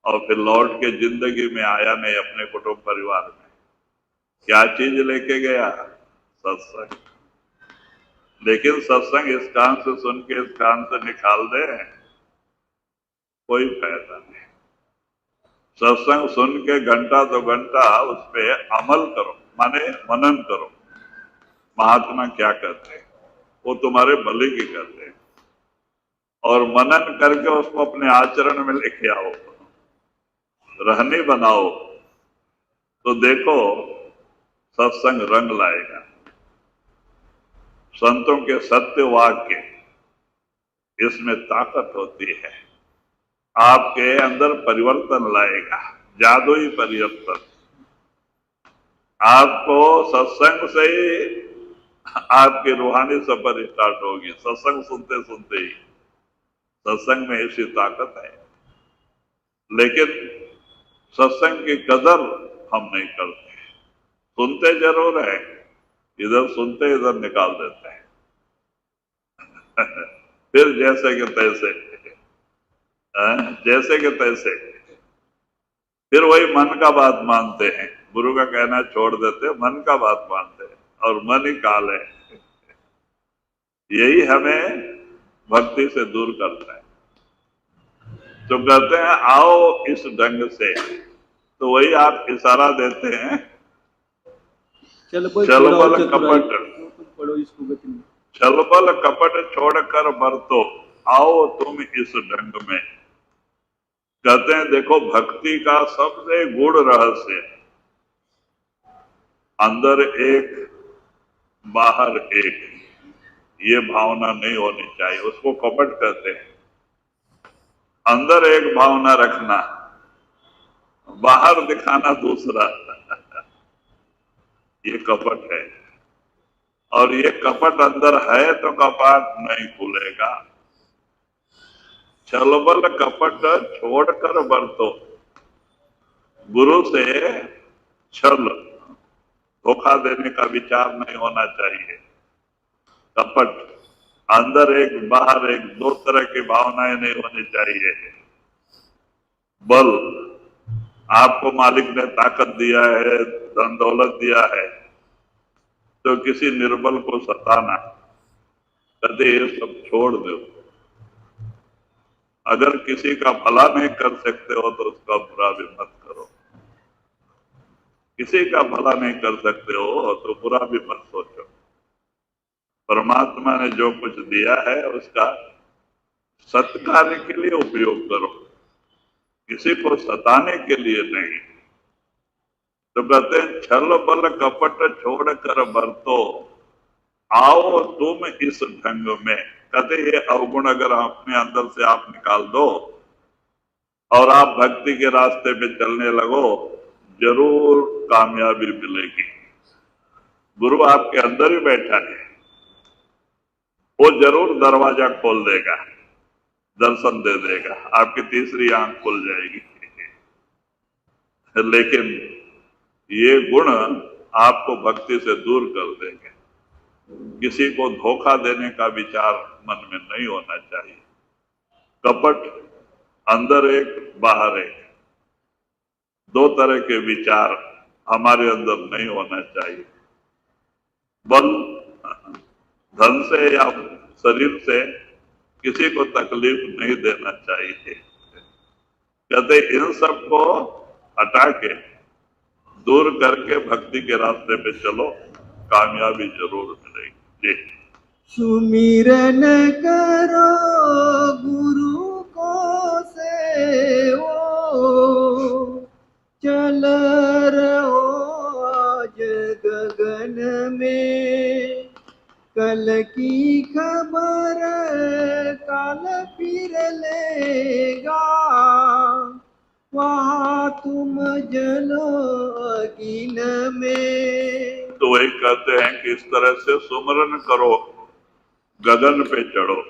और फिर लौट के जिंदगी में आया नहीं अपने कुटुंब परिवार में। क्या चीज लेके गया? सत्संग। लेकिन सत्संग इस कान से सुन के इस कान से निकाल दे, कोई फायदा नहीं। सत्संग सुन के घंटा 2 घंटा उस पे अमल करो, माने मनन करो। महात्मा क्या कहते हैं? वो तुम्हारे भले की करते हैं और मनन करके उसको अपने आचरण में लेके आओ, रहनी बनाओ, तो देखो सत्संग रंग लाएगा। संतों के सत्य वाक्य, इसमें ताकत होती है, आपके अंदर परिवर्तन लाएगा, जादुई परिवर्तन। आपको सत्संग से ही आपकी रूहानी सफर स्टार्ट होगी, सत्संग सुनते सुनते ही। सत्संग में ऐसी ताकत है, लेकिन सत्संग की कदर हम नहीं करते। सुनते जरूर है, इधर सुनते इधर निकाल देते हैं फिर जैसे के तैसे, जैसे के तैसे, फिर वही मन का बात मानते हैं। गुरु का कहना छोड़ देते, मन का बात मानते हैं और मन ही काल है। यही हमें भक्ति से दूर करता है। तो कहते हैं आओ इस ढंग से, तो वही आप इशारा देते हैं, चल बल कपट, छल बल कपट छोड़कर बरतो, आओ तुम इस ढंग में। कहते हैं देखो भक्ति का सबसे गूढ़ रहस्य, अंदर एक बाहर एक, ये भावना नहीं होनी चाहिए, उसको कपट कहते हैं। अंदर एक भावना रखना, बाहर दिखाना दूसरा ये कपट है। और ये कपट अंदर है तो कपाट नहीं खुलेगा। छलबल कपट छोड़कर बरतो, गुरु से छल धोखा देने का विचार नहीं होना चाहिए। कपट अंदर एक बाहर एक, 2 तरह की भावनाएं नहीं होनी चाहिए। बल, आपको मालिक ने ताकत दिया है, धन दौलत दिया है, तो किसी निर्बल को सताना, कहते ये सब छोड़ दो। अगर किसी का भला नहीं कर सकते हो तो उसका बुरा भी मत करो। किसी का भला नहीं कर सकते हो तो बुरा भी मत सोचो। परमात्मा ने जो कुछ दिया है उसका सत्कार्य के लिए उपयोग करो, किसी को सताने के लिए नहीं। तो कहते हैं छल बल कपट छोड़कर बरतो, आओ तुम इस ढंग में। कहते ये अवगुण अगर अपने अंदर से आप निकाल दो और आप भक्ति के रास्ते पे चलने लगो, जरूर कामयाबी मिलेगी। गुरु आपके अंदर ही बैठा है, वो जरूर दरवाजा खोल देगा, दर्शन दे देगा, आपकी तीसरी आंख खुल जाएगी। लेकिन ये गुण आपको भक्ति से दूर कर देंगे। किसी को धोखा देने का विचार मन में नहीं होना चाहिए। कपट, अंदर एक बाहर एक, 2 तरह के विचार हमारे अंदर नहीं होना चाहिए। बल, धन से या शरीर से किसी को तकलीफ नहीं देना चाहिए। कहते इन सब को हटा के दूर करके भक्ति के रास्ते पे चलो, कामयाबी जरूर मिलेगी। जी। सुमिरन करो गुरु को सेवो, चल रहो आज गगन में, कल की खबर काल फिर लेगा, वहाँ तुम जलो अगिन में। तो वही कहते हैं कि इस तरह से सुमरन करो, गगन पे चढ़ो।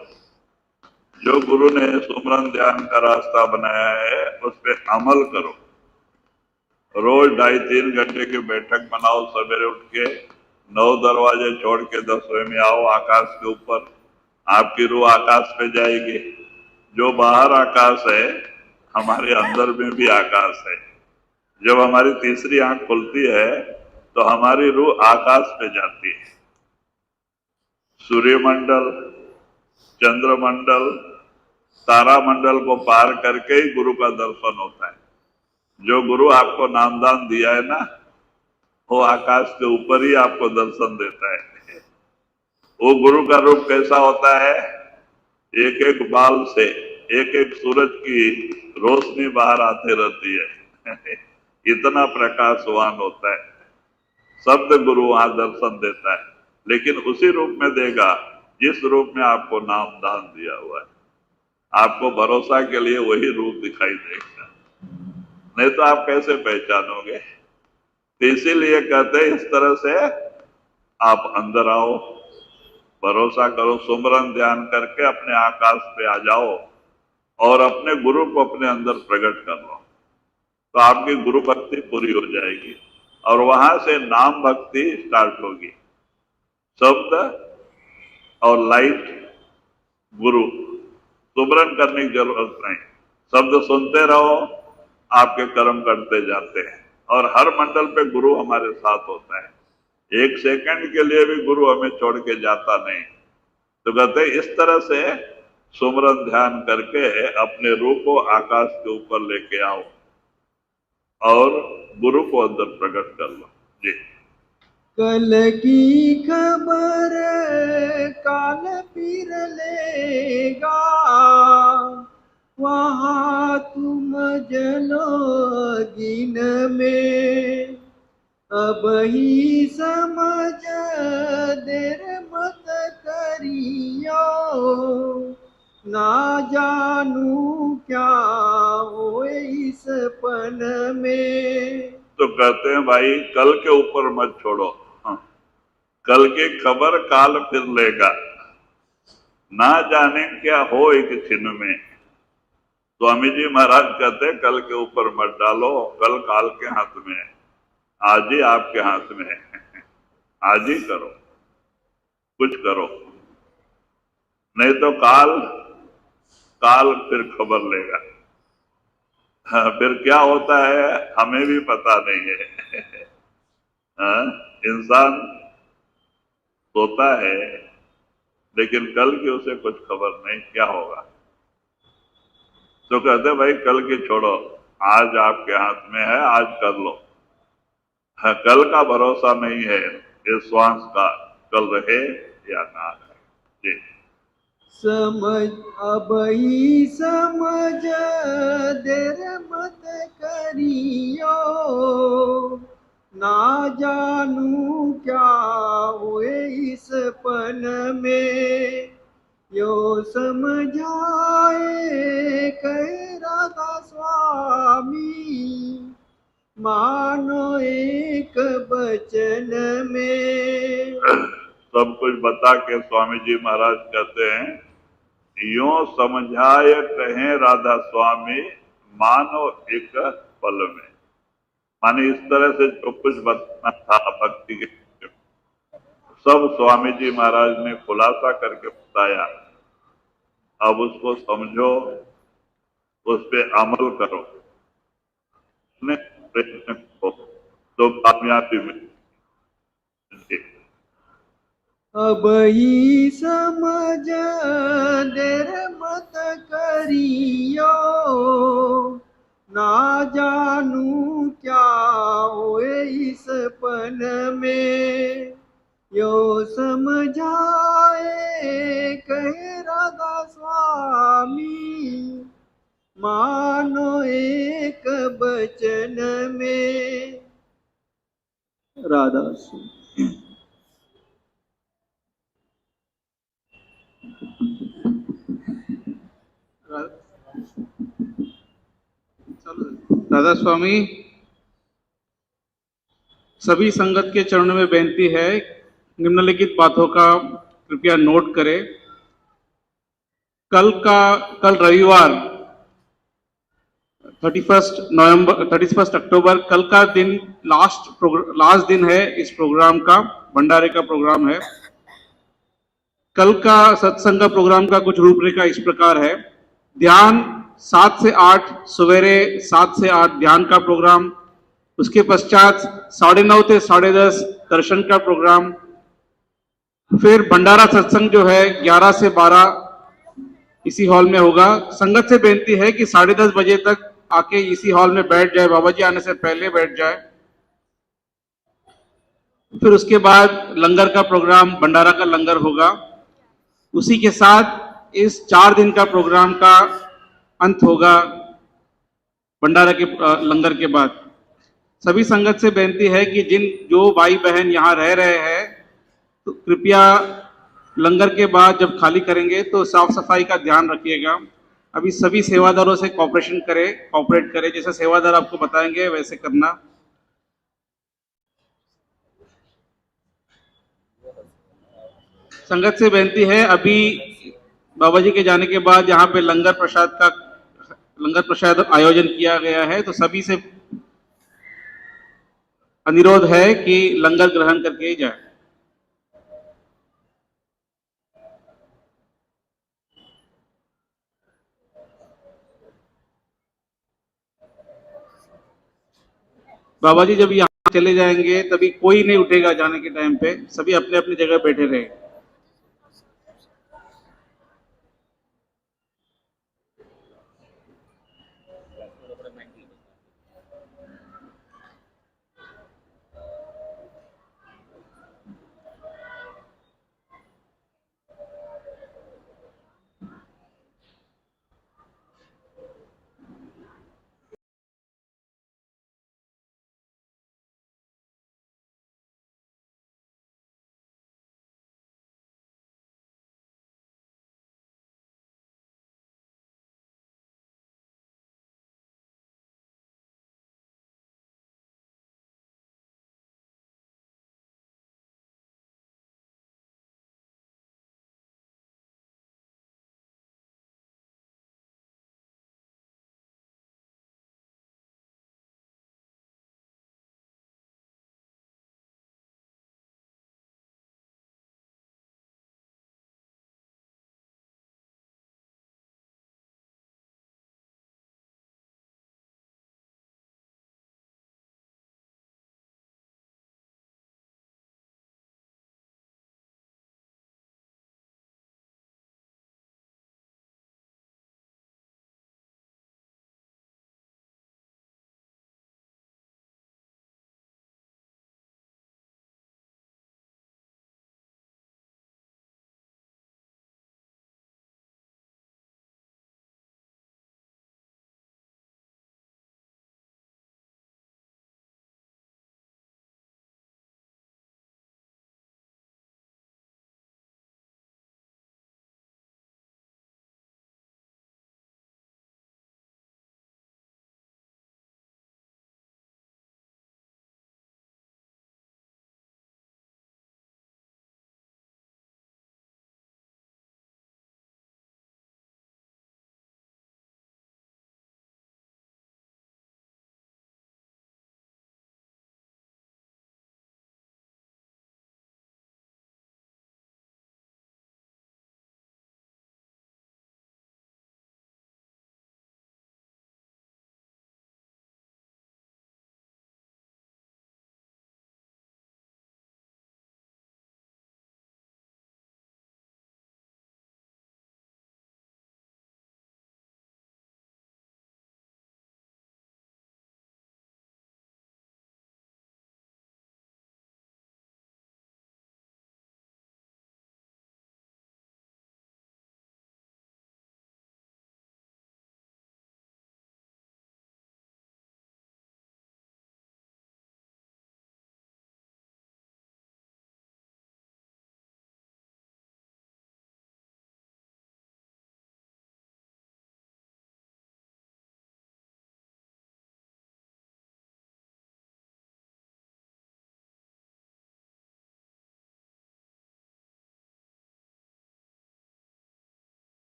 जो गुरु ने सुमरन ध्यान का रास्ता बनाया है उस पे अमल करो। रोज 2.5-3 घंटे की बैठक बनाओ, सवेरे उठ के 9 दरवाजे छोड़ के 10वें में आओ आकाश के ऊपर, आपकी रूह आकाश पे जाएगी। जो बाहर आकाश है हमारे अंदर में भी आकाश है। जब हमारी तीसरी आंख खुलती है तो हमारी रूह आकाश पे जाती है। सूर्यमंडल, चंद्रमंडल, तारामंडल को पार करके ही गुरु का दर्शन होता है। जो गुरु आपको नामदान दिया है ना, वो आकाश के ऊपर ही आपको दर्शन देता है। वो गुरु का रूप कैसा होता है? एक एक बाल से एक एक सूरज की रोशनी बाहर आते रहती है। इतना प्रकाशवान होता है। शब्द गुरु वहां दर्शन देता है, लेकिन उसी रूप में देगा जिस रूप में आपको नामदान दिया हुआ है। आपको भरोसा के लिए वही रूप दिखाई देगा, नहीं तो आप कैसे पहचानोगे? तो इसीलिए कहते हैं इस तरह से आप अंदर आओ, भरोसा करो, सुमरन ध्यान करके अपने आकाश पे आ जाओ और अपने गुरु को अपने अंदर प्रकट कर लो, तो आपकी गुरु भक्ति पूरी हो जाएगी और वहां से नाम भक्ति स्टार्ट होगी। शब्द और लाइट गुरु, सुमरन करने की जरूरत नहीं। शब्द सुनते रहो, आपके कर्म करते जाते हैं और हर मंडल पे गुरु हमारे साथ होता है। 1 सेकंड के लिए भी गुरु हमें छोड़ के जाता नहीं। तो कहते इस तरह से सुमरन ध्यान करके अपने रूह को आकाश के ऊपर लेके आओ और गुरु को अंदर प्रकट कर लो। जी। कल की खबर काल फिर लेगा, वहाँ तुम जलो अगिन में, अब ही समझ देर मत करियो, ना जानू क्या होए इस पन में। तो कहते हैं भाई कल के ऊपर मत छोड़ो, कल की खबर काल फिर लेगा, ना जाने क्या हो एक छिन में। स्वामी जी महाराज कहते हैं कल के ऊपर मत डालो, कल काल के हाथ में है, आज ही आपके हाथ में है। आज ही करो, कुछ करो, नहीं तो काल फिर खबर लेगा। फिर क्या होता है हमें भी पता नहीं है। इंसान सोता है लेकिन कल की उसे कुछ खबर नहीं क्या होगा। तो कहते भाई कल की छोड़ो, आज आपके हाथ में है, आज कर लो। कल का भरोसा नहीं है, इस श्वास का कल रहे या ना रहे। जी। समझ अब ही समझ देर मत करियो, ना जानू क्या हुए इस पन में। यो समझाए कह राधा स्वामी, मानो एक बचन में। सब कुछ बता के स्वामी जी महाराज कहते हैं यूं समझाए कहें राधा स्वामी, मानो एक पल में। माने इस तरह से जो कुछ बताना था भक्ति के सब स्वामी जी महाराज ने खुलासा करके बताया। अब उसको समझो, उस पे अमल करो, प्रयत्न करो तो कामयाबी मिलेगी। अब ही समझ देर मत करियो, ना जानू क्या होए मन में यो समझाए कहे राधा स्वामी, मानो एक बचन में। राधा स्वामी। राधा स्वामी, सभी संगत के चरणों में बेनती है, निम्नलिखित बातों का कृपया नोट करें। कल रविवार 31 अक्टूबर, कल का दिन लास्ट दिन है इस प्रोग्राम का, भंडारे का प्रोग्राम है। कल का सत्संग प्रोग्राम का कुछ रूपरेखा इस प्रकार है। ध्यान 7 से 8, सवेरे 7 से 8 ध्यान का प्रोग्राम। उसके पश्चात 9:30 से 10:30 दर्शन का प्रोग्राम। फिर भंडारा सत्संग जो है 11 से 12 इसी हॉल में होगा। संगत से बेनती है कि 10:30 बजे तक आके इसी हॉल में बैठ जाए, बाबा जी आने से पहले बैठ जाए। फिर उसके बाद लंगर का प्रोग्राम, भंडारा का लंगर होगा। उसी के साथ इस 4 दिन का प्रोग्राम का अंत होगा भंडारा के लंगर के बाद। सभी संगत से बेनती है कि जो भाई बहन यहाँ रह रहे हैं, तो कृपया लंगर के बाद जब खाली करेंगे तो साफ सफाई का ध्यान रखिएगा। अभी सभी सेवादारों से कोऑपरेट करें, जैसे सेवादार आपको बताएंगे वैसे करना। संगत से बेनती है, अभी बाबा जी के जाने के बाद यहाँ पे लंगर प्रसाद आयोजन किया गया है, तो सभी से अनुरोध है कि लंगर ग्रहण करके ही जाए। बाबा जी जब यहाँ चले जाएंगे तभी कोई नहीं उठेगा जाने के टाइम पे, सभी अपने अपनी जगह बैठे रहे।